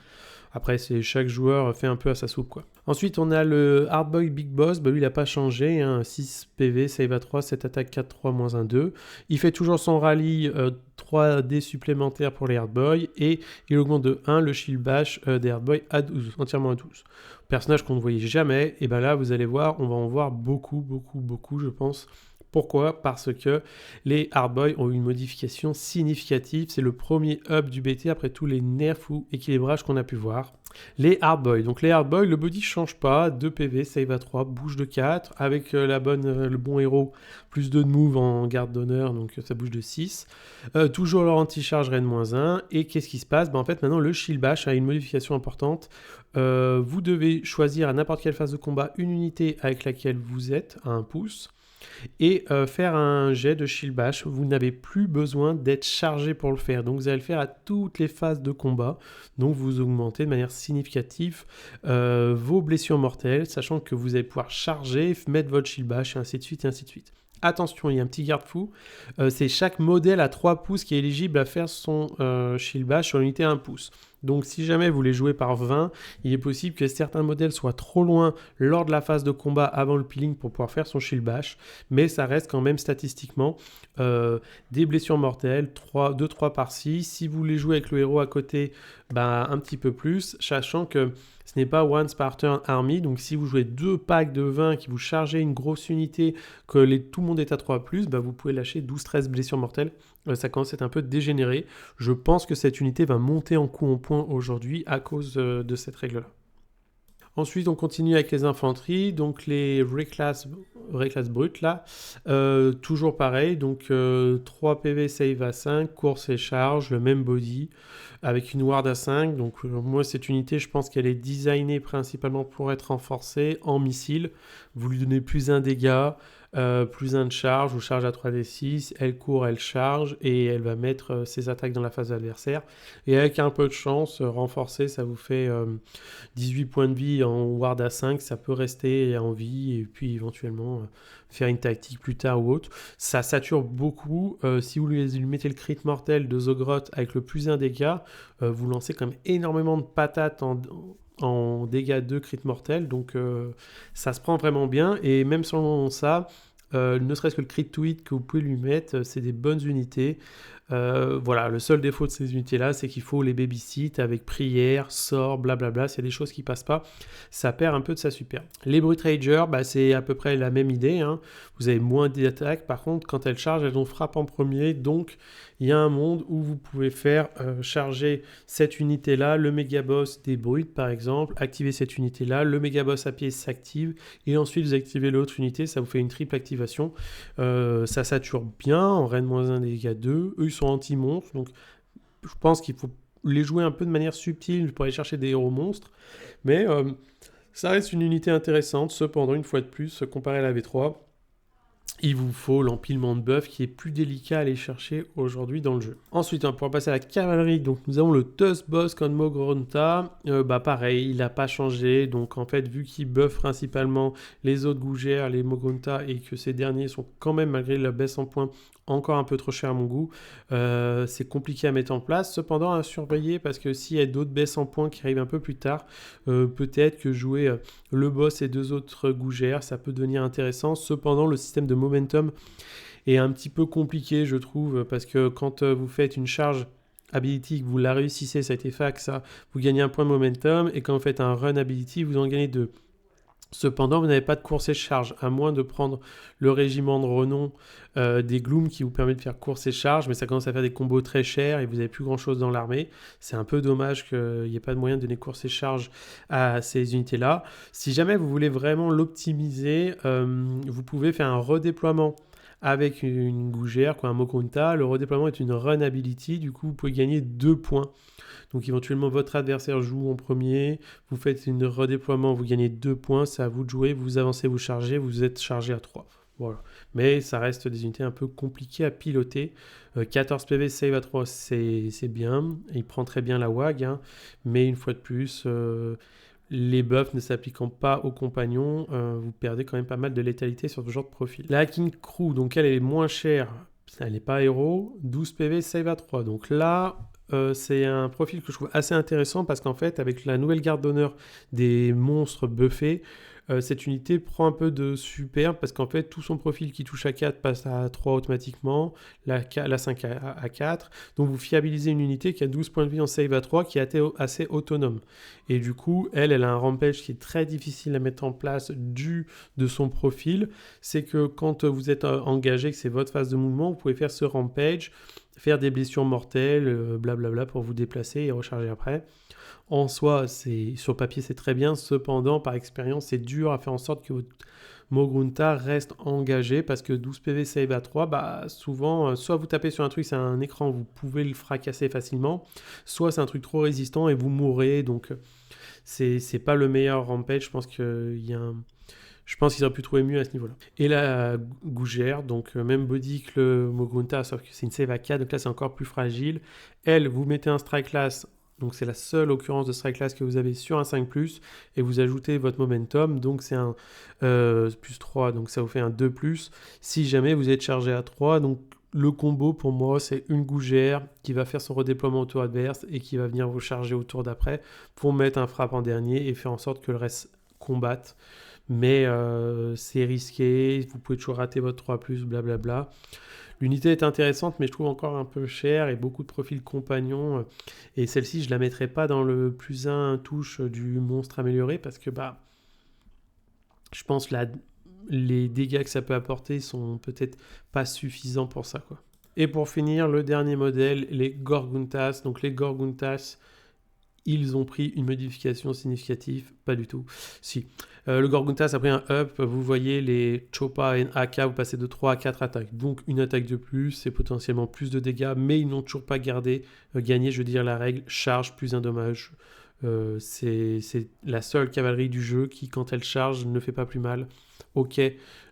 Après, chaque joueur fait un peu à sa soupe, quoi. Ensuite, on a le Hardboy Big Boss. Lui, il n'a pas changé. 6 PV, save à 3, 7 attaques, 4, 3, moins 1, 2. Il fait toujours son rallye, 3 dés supplémentaires pour les Hardboy. Et il augmente de 1 le Shield Bash des Hardboy à 12, entièrement à 12. Personnage qu'on ne voyait jamais. Et bien là, vous allez voir, on va en voir beaucoup, je pense. Pourquoi? Parce que les Hardboy ont une modification significative. C'est le premier up du BT après tous les nerfs ou équilibrages qu'on a pu voir. Les Hardboy. Donc les Hardboy, le body ne change pas. 2 PV, save à 3, bouge de 4. Avec le bon héros, plus 2 de move en garde d'honneur, donc ça bouge de 6. Toujours leur anti-charge raid -1. Et qu'est-ce qui se passe? En fait, maintenant, le Shield Bash a une modification importante. Vous devez choisir à n'importe quelle phase de combat une unité avec laquelle vous êtes à 1 pouce. Et faire un jet de Shield Bash. Vous n'avez plus besoin d'être chargé pour le faire. Donc vous allez le faire à toutes les phases de combat. Donc vous augmentez de manière significative vos blessures mortelles, sachant que vous allez pouvoir charger, mettre votre Shield Bash, et ainsi de suite, et ainsi de suite. Attention, il y a un petit garde-fou. C'est chaque modèle à 3 pouces qui est éligible à faire son Shield Bash sur l'unité à 1 pouce. Donc si jamais vous les jouez par 20, il est possible que certains modèles soient trop loin lors de la phase de combat avant le peeling pour pouvoir faire son shield bash, mais ça reste quand même statistiquement des blessures mortelles, 2-3 par-ci. Si vous les jouez avec le héros à côté, un petit peu plus, sachant que ce n'est pas one Spartan Army, donc si vous jouez 2 packs de 20 qui vous chargez une grosse unité, que tout le monde est à 3+, vous pouvez lâcher 12-13 blessures mortelles. Ça commence à être un peu dégénéré. Je pense que cette unité va monter en coup en point aujourd'hui à cause de cette règle-là. Ensuite, on continue avec les infanteries, donc les reclass brutes là. Toujours pareil, donc 3 PV save à 5, course et charge, le même body, avec une ward à 5. Donc moi, cette unité, je pense qu'elle est designée principalement pour être renforcée en missile. Vous lui donnez plus un dégât, plus un de charge, ou charge à 3d6, elle court, elle charge, et elle va mettre ses attaques dans la phase adversaire. Et avec un peu de chance, renforcée, ça vous fait 18 points de vie en ward à 5, ça peut rester en vie, et puis éventuellement faire une tactique plus tard ou autre. Ça sature beaucoup. Si vous lui mettez le crit mortel de Zogroth avec le plus un dégât, vous lancez quand même énormément de patates en dégâts de crit mortel, donc ça se prend vraiment bien, et même sans ça, ne serait-ce que le crit to hit que vous pouvez lui mettre, c'est des bonnes unités. Voilà, le seul défaut de ces unités-là, c'est qu'il faut les babysit avec prière, sort, blablabla. S'il y a des choses qui passent pas, ça perd un peu de sa super. Les Brute Ragers, c'est à peu près la même idée, hein. Vous avez moins d'attaques, par contre, quand elles chargent, elles ont frappe en premier, donc il y a un monde où vous pouvez faire charger cette unité-là, le méga boss des brutes par exemple, activer cette unité-là, le méga boss à pied s'active, et ensuite vous activez l'autre unité, ça vous fait une triple activation. Ça sature bien en Reine-1 dégâts 2, eux ils sont anti-monstres, donc je pense qu'il faut les jouer un peu de manière subtile pour aller chercher des héros monstres, mais ça reste une unité intéressante. Cependant, une fois de plus, comparé à la V3, il vous faut l'empilement de buff qui est plus délicat à aller chercher aujourd'hui dans le jeu. Ensuite, on pourra passer à la cavalerie. Donc, nous avons le Tusk Boss contre Mo-Grunta. Pareil, il n'a pas changé. Donc, en fait, vu qu'il buff principalement les autres gougères, les Mo-Grunta, et que ces derniers sont quand même, malgré la baisse en points, encore un peu trop cher à mon goût, c'est compliqué à mettre en place. Cependant, à surveiller, parce que s'il y a d'autres baisses en points qui arrivent un peu plus tard, peut-être que jouer le boss et 2 autres gougères, ça peut devenir intéressant. Cependant, le système de momentum est un petit peu compliqué, je trouve, parce que quand vous faites une charge ability, que vous la réussissez, ça a été fait, ça, vous gagnez un point de momentum, et quand vous faites un run ability, vous en gagnez 2. Cependant, vous n'avez pas de course et charge, à moins de prendre le régiment de renom des Gloom qui vous permet de faire course et charge, mais ça commence à faire des combos très chers et vous n'avez plus grand chose dans l'armée. C'est un peu dommage qu'il n'y ait pas de moyen de donner course et charge à ces unités-là. Si jamais vous voulez vraiment l'optimiser, vous pouvez faire un redéploiement avec une gougère, un Mo-Grunta. Le redéploiement est une run ability, du coup vous pouvez gagner 2 points. Donc éventuellement votre adversaire joue en premier, vous faites une redéploiement, vous gagnez 2 points, c'est à vous de jouer, vous avancez, vous chargez, vous êtes chargé à 3. Voilà. Mais ça reste des unités un peu compliquées à piloter. 14 PV save à 3, c'est bien. Il prend très bien la WAG, hein. Mais une fois de plus, les buffs ne s'appliquant pas aux compagnons, vous perdez quand même pas mal de létalité sur ce genre de profil. La Hacking Crew, donc elle est moins chère, elle n'est pas héros, 12 PV save à 3. Donc là, c'est un profil que je trouve assez intéressant parce qu'en fait, avec la nouvelle garde d'honneur des monstres buffés, cette unité prend un peu de super parce qu'en fait, tout son profil qui touche à 4 passe à 3 automatiquement, la 5 à 4. Donc, vous fiabilisez une unité qui a 12 points de vie en save à 3 qui est assez autonome. Et du coup, elle a un rampage qui est très difficile à mettre en place dû de son profil. C'est que quand vous êtes engagé, que c'est votre phase de mouvement, vous pouvez faire ce rampage, faire des blessures mortelles, blablabla pour vous déplacer et recharger après. En soi, sur papier, c'est très bien. Cependant, par expérience, c'est dur à faire en sorte que votre Mo-Grunta reste engagé parce que 12 PV save à 3, souvent, soit vous tapez sur un truc, c'est un écran, vous pouvez le fracasser facilement, soit c'est un truc trop résistant et vous mourrez. Donc, c'est pas le meilleur rampage. Je pense qu'ils auraient pu trouver mieux à ce niveau-là. Et la gougère, donc même body que le Mo-Grunta, sauf que c'est une save à 4, donc là c'est encore plus fragile. Elle, vous mettez un strike class, donc c'est la seule occurrence de strike class que vous avez sur un 5+, et vous ajoutez votre momentum, donc c'est un plus 3, donc ça vous fait un 2+, si jamais vous êtes chargé à 3, donc le combo pour moi, c'est une gougère qui va faire son redéploiement au tour adverse et qui va venir vous charger au tour d'après pour mettre un frappe en dernier et faire en sorte que le reste combatte. Mais c'est risqué, vous pouvez toujours rater votre 3+, blablabla. L'unité est intéressante, mais je trouve encore un peu chère et beaucoup de profils compagnons. Et celle-ci, je la mettrai pas dans le +1 touche du monstre amélioré parce que je pense les dégâts que ça peut apporter sont peut-être pas suffisants pour ça, quoi. Et pour finir, le dernier modèle, les Gorguntas. Donc les Gorguntas, ils ont pris une modification significative, pas du tout. Si. Le Gorguntas a pris un up, vous voyez les Choppa et AK, vous passez de 3 à 4 attaques. Donc une attaque de plus, c'est potentiellement plus de dégâts, mais ils n'ont toujours pas gagné, je veux dire, la règle charge plus un dommage. C'est la seule cavalerie du jeu qui, quand elle charge, ne fait pas plus mal. Ok,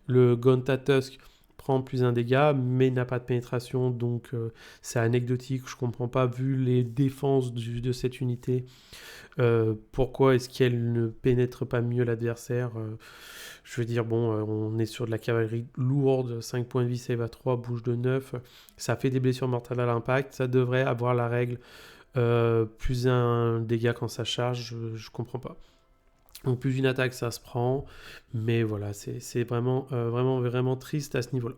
le Gonta Tusk prend plus un dégât, mais n'a pas de pénétration, donc c'est anecdotique, je comprends pas, vu les défenses de cette unité, pourquoi est-ce qu'elle ne pénètre pas mieux l'adversaire. Je veux dire, bon, on est sur de la cavalerie lourde, 5 points de vie, save à 3, bouge de 9, ça fait des blessures mortelles à l'impact, ça devrait avoir la règle plus un dégât quand ça charge, je comprends pas. Donc plus une attaque, ça se prend, mais voilà, c'est vraiment, vraiment triste à ce niveau-là.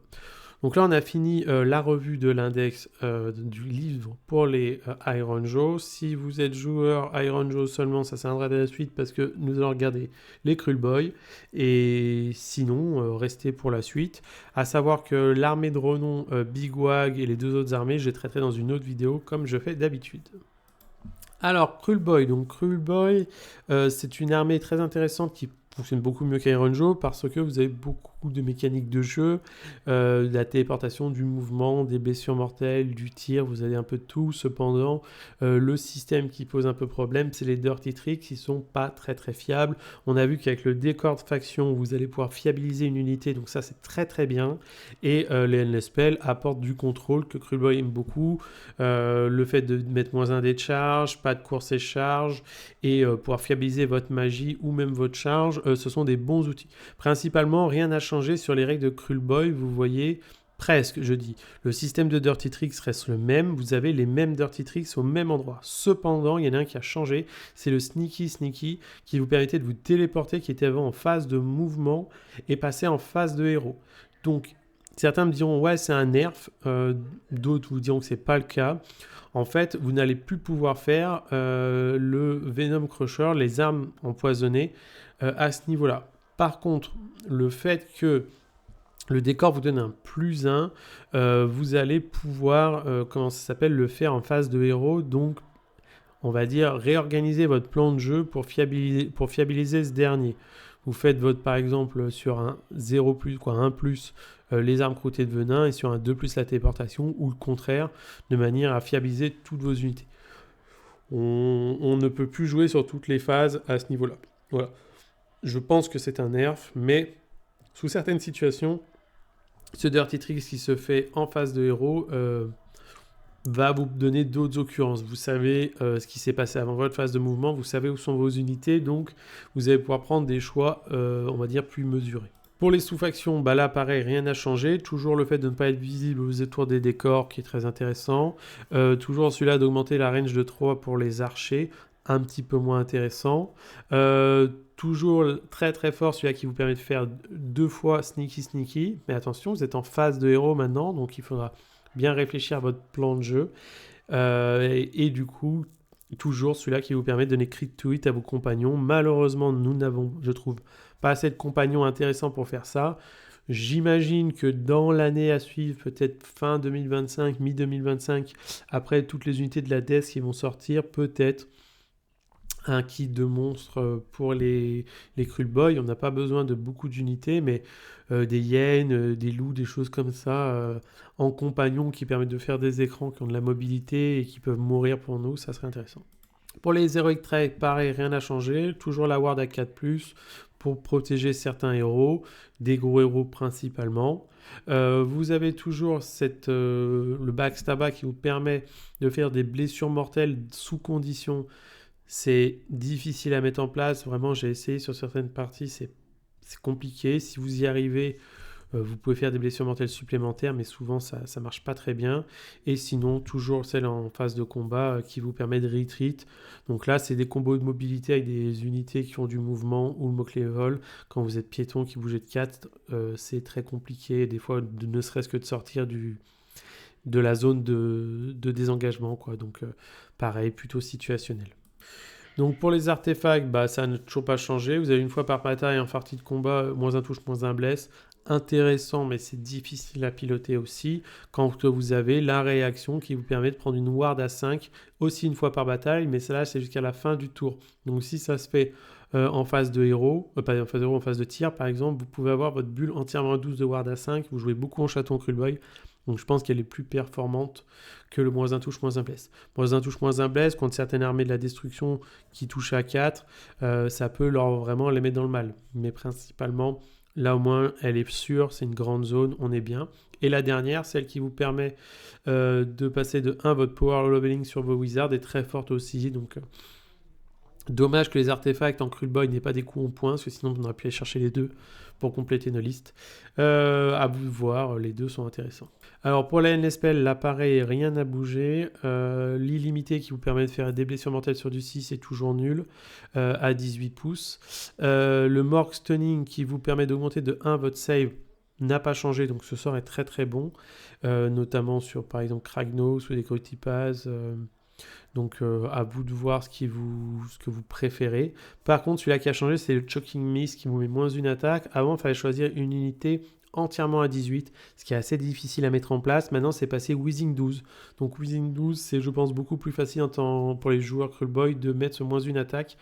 Donc là, on a fini la revue de l'index du livre pour les Iron Joe. Si vous êtes joueur Iron Joe seulement, ça s'arrêtera de la suite parce que nous allons regarder les Kruleboy. Et sinon, restez pour la suite. À savoir que l'armée de renom Big Wag et les deux autres armées, je les traiterai dans une autre vidéo comme je fais d'habitude. Alors, Kruleboy. Donc, Kruleboy, c'est une armée très intéressante qui fonctionne beaucoup mieux qu'Iron Joe parce que vous avez beaucoup de mécaniques de jeu, de la téléportation, du mouvement, des blessures mortelles, du tir, vous avez un peu de tout. Cependant, le système qui pose un peu problème, c'est les Dirty Tricks qui sont pas très fiables. On a vu qu'avec le décor de faction, vous allez pouvoir fiabiliser une unité, donc ça c'est très bien. Et les Endless Spells apportent du contrôle que Kruleboy aime beaucoup. Le fait de mettre -1 des charges, pas de course et charge, et pouvoir fiabiliser votre magie ou même votre charge, ce sont des bons outils. Principalement, rien n'a changé sur les règles de Kruleboy, vous voyez, presque, je dis. Le système de Dirty Tricks reste le même, vous avez les mêmes Dirty Tricks au même endroit. Cependant, il y en a un qui a changé, c'est le Sneaky qui vous permettait de vous téléporter, qui était avant en phase de mouvement et passer en phase de héros. Donc, certains me diront, ouais, c'est un nerf, d'autres vous diront que c'est pas le cas. En fait, vous n'allez plus pouvoir faire le Venom Crusher, les armes empoisonnées, à ce niveau-là. Par contre, le fait que le décor vous donne un +1, vous allez pouvoir, le faire en phase de héros, donc on va dire réorganiser votre plan de jeu pour fiabiliser ce dernier. Vous faites par exemple sur un 0+, un plus, les armes croûtées de venin, et sur un 2+, la téléportation, ou le contraire, de manière à fiabiliser toutes vos unités. On ne peut plus jouer sur toutes les phases à ce niveau-là. Voilà. Je pense que c'est un nerf, mais sous certaines situations, ce Dirty Tricks qui se fait en phase de héros va vous donner d'autres occurrences. Vous savez ce qui s'est passé avant votre phase de mouvement, vous savez où sont vos unités, donc vous allez pouvoir prendre des choix, on va dire, plus mesurés. Pour les sous-factions, là pareil, rien n'a changé. Toujours le fait de ne pas être visible aux autour des décors qui est très intéressant. Toujours celui-là d'augmenter la range de 3 pour les archers, un petit peu moins intéressant. Toujours très fort celui-là qui vous permet de faire 2 fois Sneaky. Mais attention, vous êtes en phase de héros maintenant, donc il faudra bien réfléchir à votre plan de jeu. Et du coup, toujours celui-là qui vous permet de donner crit to hit à vos compagnons. Malheureusement, nous n'avons, je trouve, pas assez de compagnons intéressants pour faire ça. J'imagine que dans l'année à suivre, peut-être fin 2025, mi-2025, après toutes les unités de la DES qui vont sortir, peut-être un kit de monstres pour les Kruleboy. On n'a pas besoin de beaucoup d'unités, mais des hyènes, des loups, des choses comme ça, en compagnon qui permettent de faire des écrans qui ont de la mobilité et qui peuvent mourir pour nous, ça serait intéressant. Pour les Heroic Traits, pareil, rien n'a changé. Toujours la ward à 4+, pour protéger certains héros, des gros héros principalement. Vous avez toujours le backstabba qui vous permet de faire des blessures mortelles sous condition. C'est difficile à mettre en place. Vraiment, j'ai essayé sur certaines parties, c'est compliqué. Si vous y arrivez, Vous pouvez faire des blessures mortelles supplémentaires, mais souvent ça ne marche pas très bien. Et sinon, toujours celle en phase de combat qui vous permet de retreat. Donc là, c'est des combos de mobilité avec des unités qui ont du mouvement ou le mot-clé vol. Quand vous êtes piéton qui bougez de 4, c'est très compliqué, des fois, ne serait-ce que de sortir de la zone de désengagement, quoi. Donc, pareil, plutôt situationnel. Donc pour les artefacts, ça n'a toujours pas changé. Vous avez une fois par bataille en partie de combat, moins un touche, moins un blesse. Intéressant, mais c'est difficile à piloter aussi. Quand vous avez la réaction qui vous permet de prendre une ward à 5, aussi une fois par bataille, mais celle-là, c'est jusqu'à la fin du tour. Donc si ça se fait en phase de héros, pas en phase de héros, en phase de tir par exemple, vous pouvez avoir votre bulle entièrement à 12 de ward à 5. Vous jouez beaucoup en chaton Kruleboy. Donc je pense qu'elle est plus performante que le moins un touche, moins un blesse. Moins un touche, moins un blesse, contre certaines armées de la destruction qui touchent à 4, ça peut vraiment les mettre dans le mal. Mais principalement, là au moins, elle est sûre, c'est une grande zone, on est bien. Et la dernière, celle qui vous permet de passer de 1 votre power leveling sur vos wizards, est très forte aussi. Donc dommage que les artefacts en Kruleboy n'aient pas des coups en points, parce que sinon on aurait pu aller chercher les deux pour compléter nos listes. À vous de voir, les deux sont intéressants. Alors pour la Endless Spell, là pareil, rien n'a bougé. L'illimité qui vous permet de faire des blessures mortelles sur du 6 est toujours nul, à 18 pouces. Le Morgue Stunning qui vous permet d'augmenter de 1 votre save n'a pas changé, donc ce sort est très très bon, notamment sur par exemple Kragnos ou des Crotipaz. Donc à vous de voir ce que vous préférez. Par contre, celui-là qui a changé, c'est le Choking Miss qui vous met moins une attaque. Avant, il fallait choisir une unité entièrement à 18, ce qui est assez difficile à mettre en place. Maintenant, c'est passé Wheezing 12. Donc Wheezing 12, c'est, je pense, beaucoup plus facile pour les joueurs Kruleboy de mettre ce moins une attaque.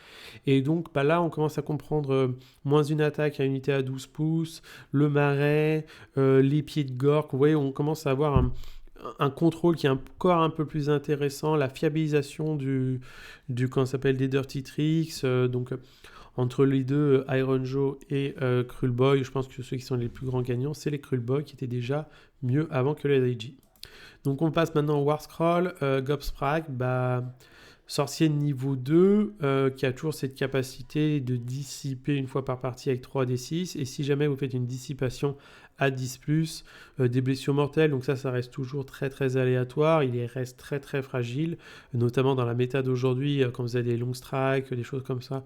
Et donc là, on commence à comprendre moins une attaque à unité à 12 pouces, le marais, les pieds de Gork. Vous voyez, on commence à avoir un contrôle qui est encore un peu plus intéressant, la fiabilisation du qu'on s'appelle des Dirty Tricks, donc entre les deux, Iron Joe et Kruleboy, je pense que ceux qui sont les plus grands gagnants, c'est les Kruleboy qui étaient déjà mieux avant que les AG. Donc on passe maintenant au War Scroll, Gobsprak, sorcier de niveau 2, qui a toujours cette capacité de dissiper une fois par partie avec 3d6, et si jamais vous faites une dissipation à 10+, des blessures mortelles, donc ça reste toujours très très aléatoire, il reste très très fragile, notamment dans la méta d'aujourd'hui, quand vous avez des long strikes, des choses comme ça,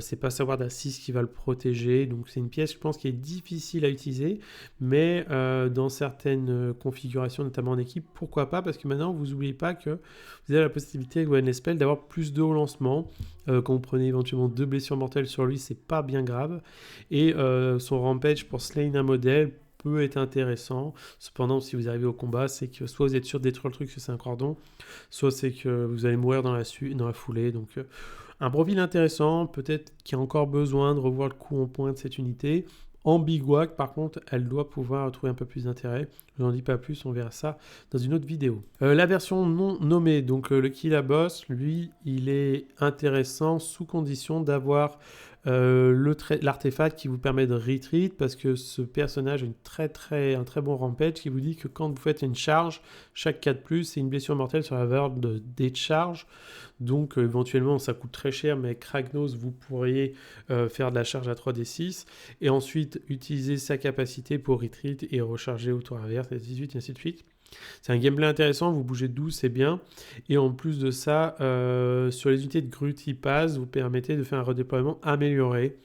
c'est pas savoir d'un 6 qui va le protéger, donc c'est une pièce je pense qui est difficile à utiliser, mais dans certaines configurations, notamment en équipe, pourquoi pas, parce que maintenant vous n'oubliez pas que vous avez la possibilité avec Endless Spell d'avoir plus de haut lancement, quand vous prenez éventuellement 2 blessures mortelles sur lui, c'est pas bien grave, et son rampage pour slain un modèle peut être intéressant. Cependant, si vous arrivez au combat, c'est que soit vous êtes sûr de détruire le truc, que c'est un cordon, soit c'est que vous allez mourir dans la foulée. Donc, un profil intéressant, peut-être qu'il y a encore besoin de revoir le coup en point de cette unité. En bivouac, par contre, elle doit pouvoir trouver un peu plus d'intérêt. Je n'en dis pas plus, on verra ça dans une autre vidéo. La version non nommée, donc le Killaboss, lui, il est intéressant sous condition d'avoir l'artefact qui vous permet de retreat, parce que ce personnage a un très bon rampage qui vous dit que quand vous faites une charge, chaque 4+, c'est une blessure mortelle sur la valeur des charges. Donc éventuellement ça coûte très cher, mais avec Kragnos vous pourriez faire de la charge à 3d6 et ensuite utiliser sa capacité pour retreat et recharger au tour inverse, et 18 et ainsi de suite. C'est un gameplay intéressant, vous bougez de 12, c'est bien. Et en plus de ça, sur les unités de Crotipaz, vous permettez de faire un redéploiement amélioré.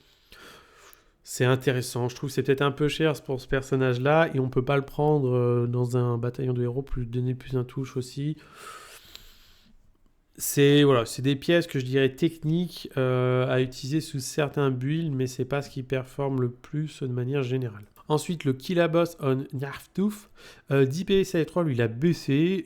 C'est intéressant, je trouve que c'est peut-être un peu cher pour ce personnage-là, et on ne peut pas le prendre dans un bataillon de héros, donner plus un touche aussi. C'est des pièces que je dirais techniques à utiliser sous certains builds, mais c'est pas ce qui performe le plus de manière générale. Ensuite, le Killaboss on Narftooth, 10 PV 3, lui, il a baissé.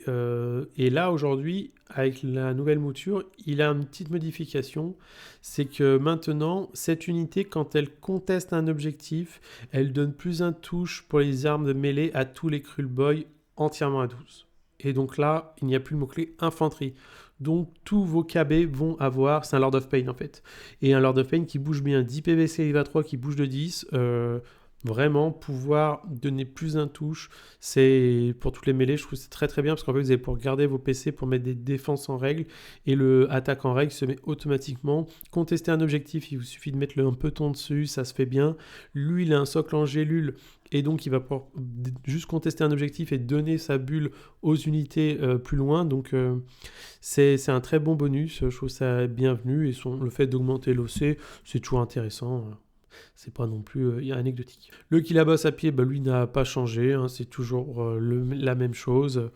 Et là, aujourd'hui, avec la nouvelle mouture, il a une petite modification. C'est que maintenant, cette unité, quand elle conteste un objectif, elle donne plus un touche pour les armes de mêlée à tous les Kruleboy entièrement à 12. Et donc là, il n'y a plus le mot-clé infanterie. Donc tous vos KB vont avoir, c'est un Lord of Pain en fait. Et un Lord of Pain qui bouge bien, 10 PV Saliva 3 qui bouge de 10, Vraiment, pouvoir donner plus d'un touche, c'est pour toutes les mêlées, je trouve que c'est très très bien parce qu'en fait vous allez pouvoir garder vos PC pour mettre des défenses en règle et le attaque en règle se met automatiquement. Contester un objectif, il vous suffit de mettre un peloton dessus, ça se fait bien. Lui, il a un socle en gélule et donc il va pouvoir juste contester un objectif et donner sa bulle aux unités plus loin. Donc c'est un très bon bonus, je trouve ça bienvenu et le fait d'augmenter l'OC, c'est toujours intéressant. C'est pas non plus anecdotique. Le kill à boss à pied, bah, lui n'a pas changé, hein, c'est toujours la même chose.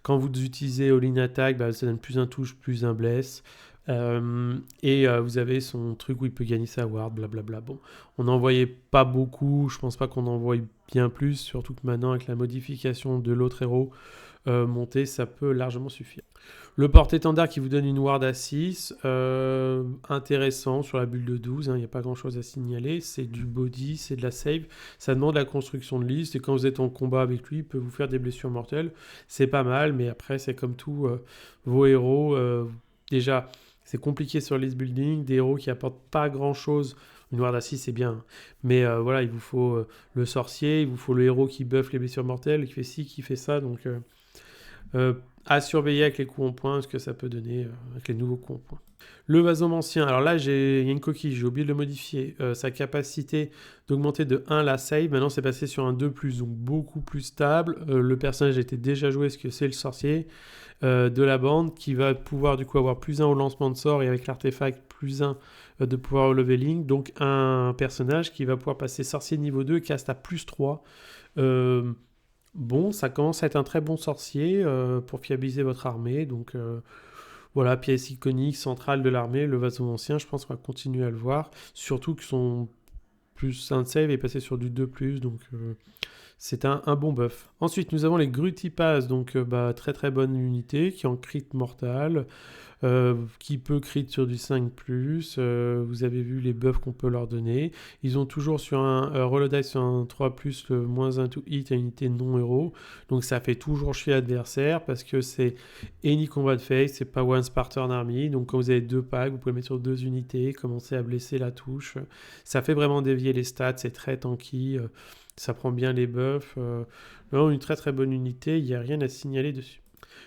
Quand vous utilisez All-in Attack, bah, ça donne plus un touche, plus un bless. Vous avez son truc où il peut gagner sa ward, blablabla. Bon, on n'en voyait pas beaucoup, je pense pas qu'on en voie bien plus, surtout que maintenant avec la modification de l'autre héros monté, ça peut largement suffire. Le porte-étendard qui vous donne une ward à 6, intéressant sur la bulle de 12, il n'y a pas grand chose à signaler, c'est du body, c'est de la save, ça demande la construction de liste et quand vous êtes en combat avec lui, il peut vous faire des blessures mortelles, c'est pas mal, mais après c'est comme tout, vos héros, déjà c'est compliqué sur list building, des héros qui apportent pas grand chose. Une ward à 6 c'est bien, mais voilà, il vous faut le sorcier, il vous faut le héros qui buff les blessures mortelles, qui fait ci, qui fait ça, donc à surveiller avec les coups en point, ce que ça peut donner avec les nouveaux coups en point. Le vasomancien, alors là il y a une coquille, j'ai oublié de le modifier. Sa capacité d'augmenter de 1 la save, maintenant c'est passé sur un 2+, donc beaucoup plus stable. Le personnage était déjà joué, ce que c'est le sorcier de la bande, qui va pouvoir du coup avoir plus 1 au lancement de sort et avec l'artefact plus 1 de pouvoir au leveling. Donc un personnage qui va pouvoir passer sorcier niveau 2, cast à plus 3. Bon, ça commence à être un très bon sorcier pour fiabiliser votre armée. Donc voilà, pièce iconique, centrale de l'armée, le vasomancien, je pense qu'on va continuer à le voir. Surtout que son plus 1 de save est passé sur du 2+, donc c'est un bon buff. Ensuite, nous avons les Grutipas, donc très très bonne unité, qui est en crit mortal. Qui peut crit sur du 5+, vous avez vu les buffs qu'on peut leur donner. Ils ont toujours sur un reload dice sur un 3+, le -1 to hit à unité non héros, donc ça fait toujours chier l'adversaire parce que c'est any combat de face, c'est pas one Spartan army, donc quand vous avez 2 packs, vous pouvez mettre sur 2 unités, commencer à blesser la touche, ça fait vraiment dévier les stats, c'est très tanky, ça prend bien les buffs, vraiment une très très bonne unité, il n'y a rien à signaler dessus.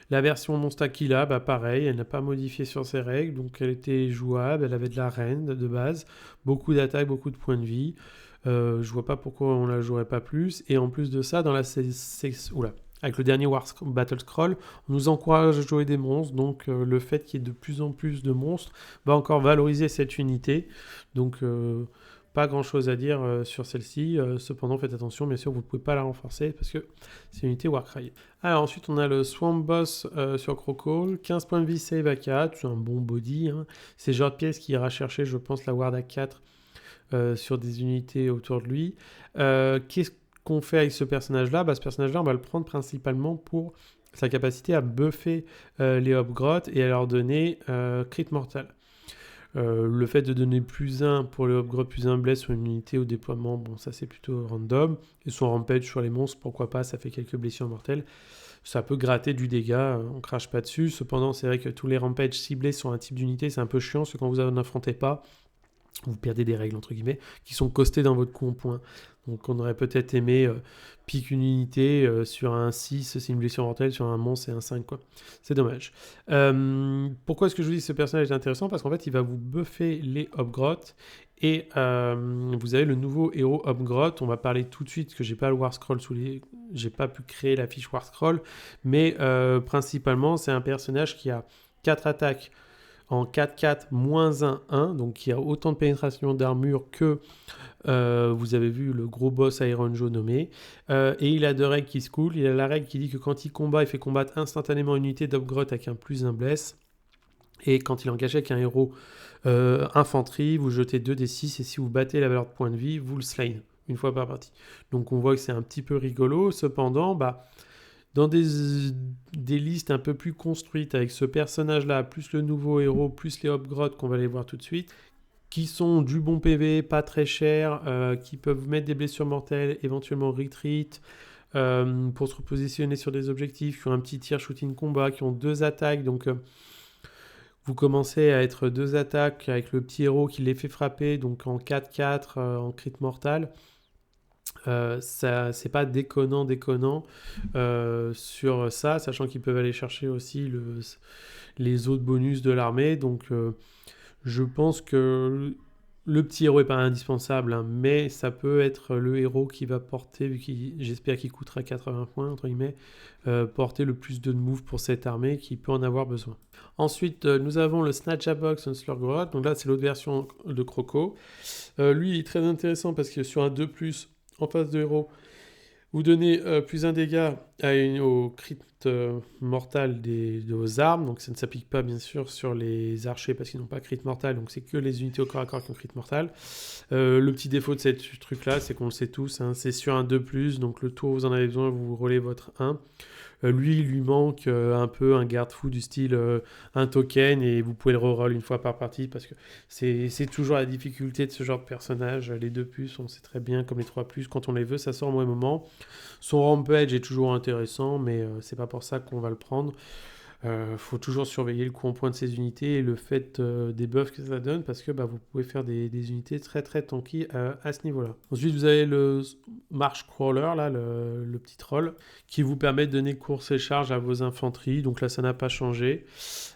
La version Monsta-Killa, pareil, elle n'a pas modifié sur ses règles, donc elle était jouable, elle avait de la rend de base, beaucoup d'attaque, beaucoup de points de vie. Je vois pas pourquoi on la jouerait pas plus. Et en plus de ça, dans la avec le dernier Battle Scroll, on nous encourage à jouer des monstres, donc le fait qu'il y ait de plus en plus de monstres va encore valoriser cette unité. Donc pas grand chose à dire sur celle-ci. Cependant, faites attention, bien sûr, vous ne pouvez pas la renforcer parce que c'est une unité Warcry. Alors ensuite, on a le Swamp Boss sur Crocol, 15 points de vie, save à 4, c'est un bon body. Hein. C'est le genre de pièce qui ira chercher, je pense, la ward à 4 sur des unités autour de lui. Qu'est-ce qu'on fait avec ce personnage-là? Ce personnage-là, on va le prendre principalement pour sa capacité à buffer les Hobgrottes et à leur donner crit mortal. Le fait de donner plus 1 pour le upgrade, plus 1 bless sur une unité au déploiement, bon ça c'est plutôt random. Et son rampage sur les monstres, pourquoi pas, ça fait quelques blessures mortelles. Ça peut gratter du dégât, on crache pas dessus. Cependant, c'est vrai que tous les rampages ciblés sur un type d'unité, c'est un peu chiant, parce que quand vous n'en affrontez pas, vous perdez des règles, entre guillemets, qui sont costées dans votre coup en point. Donc on aurait peut-être aimé pique une unité sur un 6, c'est une blessure mortelle, sur un monstre, c'est un 5, quoi. C'est dommage. Pourquoi est-ce que je vous dis que ce personnage est intéressant? Parce qu'en fait, il va vous buffer les Hobgrottes, et vous avez le nouveau héros Hobgrotte. On va parler tout de suite, parce que j'ai pas le War Scroll j'ai pas pu créer la fiche War Scroll, mais principalement, c'est un personnage qui a 4 attaques, en 4-4, -1-1, donc qui a autant de pénétration d'armure que vous avez vu le gros boss Iron Joe nommé. Et il a 2 règles qui se coulent. Il a la règle qui dit que quand il combat, il fait combattre instantanément une unité d'Hobgrotte avec un plus 1 bless. Et quand il est engagé avec un héros infanterie, vous jetez 2d6 et si vous battez la valeur de points de vie, vous le slain une fois par partie. Donc on voit que c'est un petit peu rigolo. Cependant, dans des listes un peu plus construites avec ce personnage-là, plus le nouveau héros, plus les Hobgrottes qu'on va aller voir tout de suite, qui sont du bon PV, pas très cher, qui peuvent mettre des blessures mortelles, éventuellement retreat, pour se repositionner sur des objectifs, qui ont un petit tir shooting combat, qui ont 2 attaques, donc vous commencez à être 2 attaques avec le petit héros qui les fait frapper, donc en 4-4, en crit mortal. Ça, c'est pas déconnant sur ça, sachant qu'ils peuvent aller chercher aussi les autres bonus de l'armée. Donc, je pense que le petit héros est pas indispensable, hein, mais ça peut être le héros qui va porter, j'espère qu'il coûtera 80 points, entre guillemets, porter le plus de moves pour cette armée qui peut en avoir besoin. Ensuite, nous avons le Snatchabox Slurgrot. Donc là, c'est l'autre version de Croco. Lui, il est très intéressant parce que sur un 2+, en face de héros, vous donnez plus un dégât au crit mortal de vos armes, donc ça ne s'applique pas bien sûr sur les archers parce qu'ils n'ont pas crit mortal, donc c'est que les unités au corps à corps qui ont crit mortal. Le petit défaut de ce truc là, c'est qu'on le sait tous, hein, c'est sur un 2+, donc le tour où vous en avez besoin, vous relevez votre 1. Lui, il lui manque un peu un garde-fou du style un token et vous pouvez le reroll une fois par partie parce que c'est toujours la difficulté de ce genre de personnage. Les 2+, on sait très bien, comme les 3+, quand on les veut, ça sort au mauvais moment. Son rampage est toujours intéressant, mais c'est pas pour ça qu'on va le prendre. Faut toujours surveiller le coup en point de ces unités et le fait des buffs que ça donne parce que vous pouvez faire des unités très très tanky à ce niveau-là. Ensuite, vous avez le March Crawler, là, le petit troll, qui vous permet de donner course et charge à vos infanteries. Donc là, ça n'a pas changé.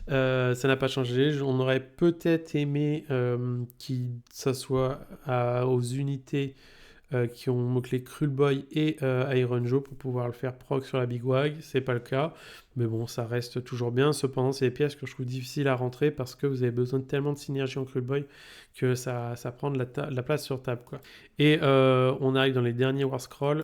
On aurait peut-être aimé que ça soit aux unités qui ont mot-clé Krulboy et Iron Joe pour pouvoir le faire proc sur la Big Wag. C'est pas le cas, mais bon, ça reste toujours bien. Cependant, c'est des pièces que je trouve difficiles à rentrer parce que vous avez besoin de tellement de synergie en Krulboy que ça prend de la place sur table, quoi. Et on arrive dans les derniers War Scroll.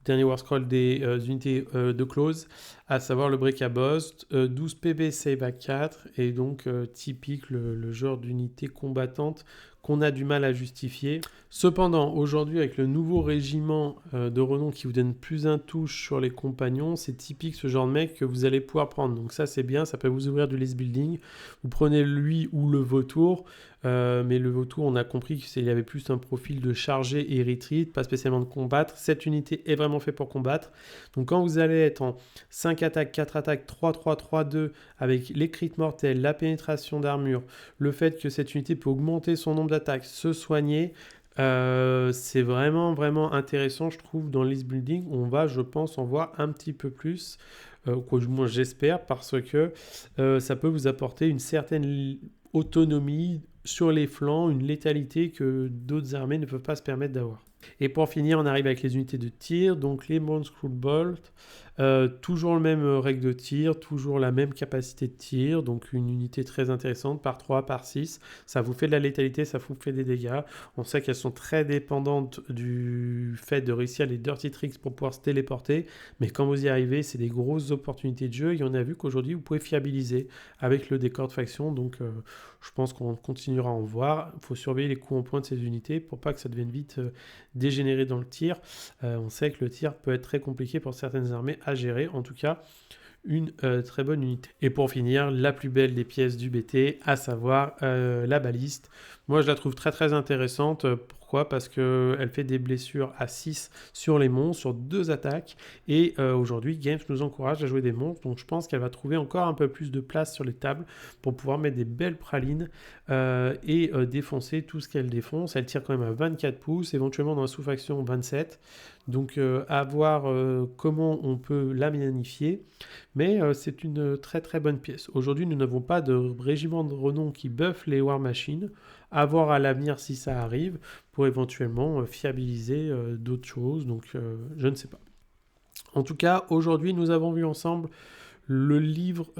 Dernier War Scroll des unités de close, à savoir le Break à Boss, 12 PB save à 4, et donc typique le genre d'unité combattante qu'on a du mal à justifier. Cependant, aujourd'hui, avec le nouveau régiment de renom qui vous donne plus un touche sur les compagnons, c'est typique ce genre de mec que vous allez pouvoir prendre. Donc ça, c'est bien, ça peut vous ouvrir du list building. Vous prenez lui ou le vautour, mais le vautour, on a compris qu'il y avait plus un profil de charger et retreat, pas spécialement de combattre. Cette unité est vraiment faite pour combattre. Donc quand vous allez être en 5 attaques, 4 attaques, 3-3, 3-2, avec les crits mortels, la pénétration d'armure, le fait que cette unité peut augmenter son nombre d'attaques, se soigner, c'est vraiment vraiment intéressant, je trouve. Dans le list building, on va, je pense, en voir un petit peu plus, quoi du moins j'espère, parce que ça peut vous apporter une certaine autonomie sur les flancs, une létalité que d'autres armées ne peuvent pas se permettre d'avoir. Et pour finir, on arrive avec les unités de tir, donc les Monstrous Bolt, toujours le même règle de tir, toujours la même capacité de tir, donc une unité très intéressante, par 3, par 6, ça vous fait de la létalité, ça vous fait des dégâts. On sait qu'elles sont très dépendantes du fait de réussir les dirty tricks pour pouvoir se téléporter, mais quand vous y arrivez, c'est des grosses opportunités de jeu, et on a vu qu'aujourd'hui, vous pouvez fiabiliser avec le décor de faction, donc je pense qu'on continuera à en voir. Il faut surveiller les coups en point de ces unités pour pas que ça devienne vite dégénéré dans le tir. On sait que le tir peut être très compliqué pour certaines armées à gérer. En tout cas, une très bonne unité. Et pour finir, la plus belle des pièces du BT, à savoir la baliste. Moi, je la trouve très très intéressante. Pourquoi ? Parce qu'elle fait des blessures à 6 sur les monstres, sur 2 attaques. Et aujourd'hui, Games nous encourage à jouer des monstres. Donc je pense qu'elle va trouver encore un peu plus de place sur les tables pour pouvoir mettre des belles pralines et défoncer tout ce qu'elle défonce. Elle tire quand même à 24 pouces, éventuellement dans la sous-faction 27. Donc à voir comment on peut la magnifier. Mais c'est une très très bonne pièce. Aujourd'hui, nous n'avons pas de régiment de renom qui buffe les War Machines. À voir à l'avenir si ça arrive, pour éventuellement fiabiliser d'autres choses. Donc je ne sais pas. En tout cas, aujourd'hui, nous avons vu ensemble le livre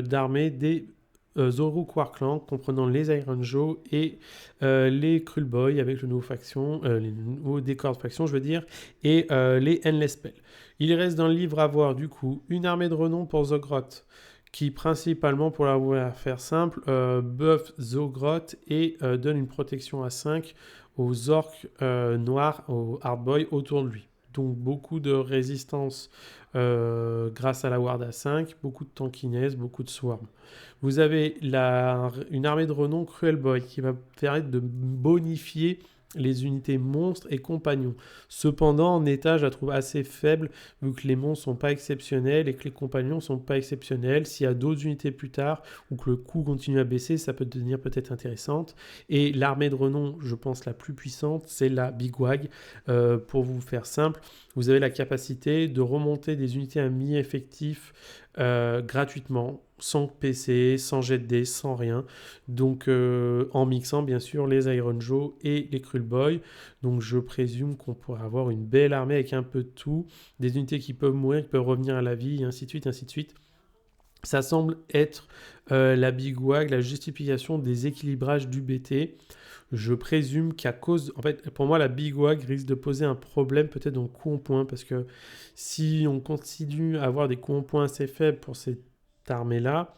d'armée des Zoro Quarkland, comprenant les Iron Joe et les Krulboy avec le nouveau faction, les nouveaux décors de faction, je veux dire, et les Endless Spell. Il reste dans le livre à voir, du coup, une armée de renom pour Zogroth, qui principalement, pour la faire simple, buff Zogroth et donne une protection à 5 aux orques noirs, aux Hardboy autour de lui. Donc beaucoup de résistance grâce à la ward à 5, beaucoup de tankiness, beaucoup de swarm. Vous avez une armée de renom Cruel Boy qui va permettre de bonifier les unités monstres et compagnons. Cependant, en état, je la trouve assez faible, vu que les monstres sont pas exceptionnels et que les compagnons sont pas exceptionnels. S'il y a d'autres unités plus tard, ou que le coût continue à baisser, ça peut devenir peut-être intéressante. Et l'armée de renom, je pense la plus puissante, c'est la Bigwag. Pour vous faire simple, vous avez la capacité de remonter des unités à mi-effectif gratuitement, sans PC, sans jet de dés, sans rien. Donc en mixant bien sûr les Iron Joe et les Cruel Boy. Donc je présume qu'on pourrait avoir une belle armée avec un peu de tout, des unités qui peuvent mourir, qui peuvent revenir à la vie, et ainsi de suite, ainsi de suite. Ça semble être la Bigwag, la justification des équilibrages du BT. Je présume qu'à cause... En fait, pour moi, la Bigwag risque de poser un problème peut-être dans le coup en point, parce que si on continue à avoir des coups en point assez faibles pour cette armée-là,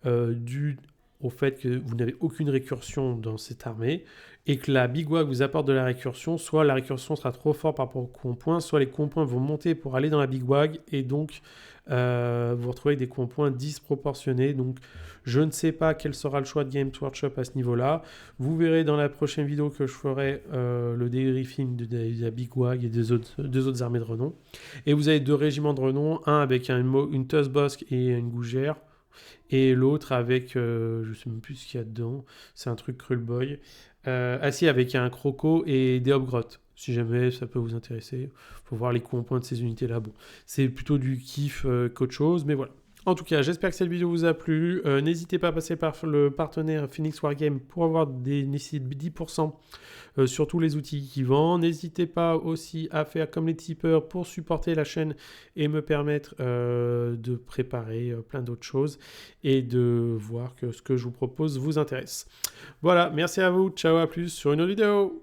dû au fait que vous n'avez aucune récursion dans cette armée, et que la Bigwag vous apporte de la récursion, soit la récursion sera trop forte par rapport aux coups en point, soit les coups en point vont monter pour aller dans la Bigwag, et donc vous vous retrouvez avec des coups en point disproportionnés. Donc je ne sais pas quel sera le choix de Games Workshop à ce niveau-là. Vous verrez dans la prochaine vidéo que je ferai le débriefing de la Bigwag et deux autres armées de renom. Et vous avez 2 régiments de renom, un avec une Tuskbosk et une Gougère, et l'autre avec, je sais même plus ce qu'il y a dedans, c'est un truc Cruel Boy, assis avec un Croco et des Hobgrottes. Si jamais ça peut vous intéresser, faut voir les coups en point de ces unités-là. Bon, c'est plutôt du kiff qu'autre chose, mais voilà. En tout cas, j'espère que cette vidéo vous a plu. N'hésitez pas à passer par le partenaire Phoenix Wargame pour avoir des 10% sur tous les outils qui vendent. N'hésitez pas aussi à faire comme les tipeurs pour supporter la chaîne et me permettre de préparer plein d'autres choses et de voir que ce que je vous propose vous intéresse. Voilà, merci à vous. Ciao, à plus sur une autre vidéo.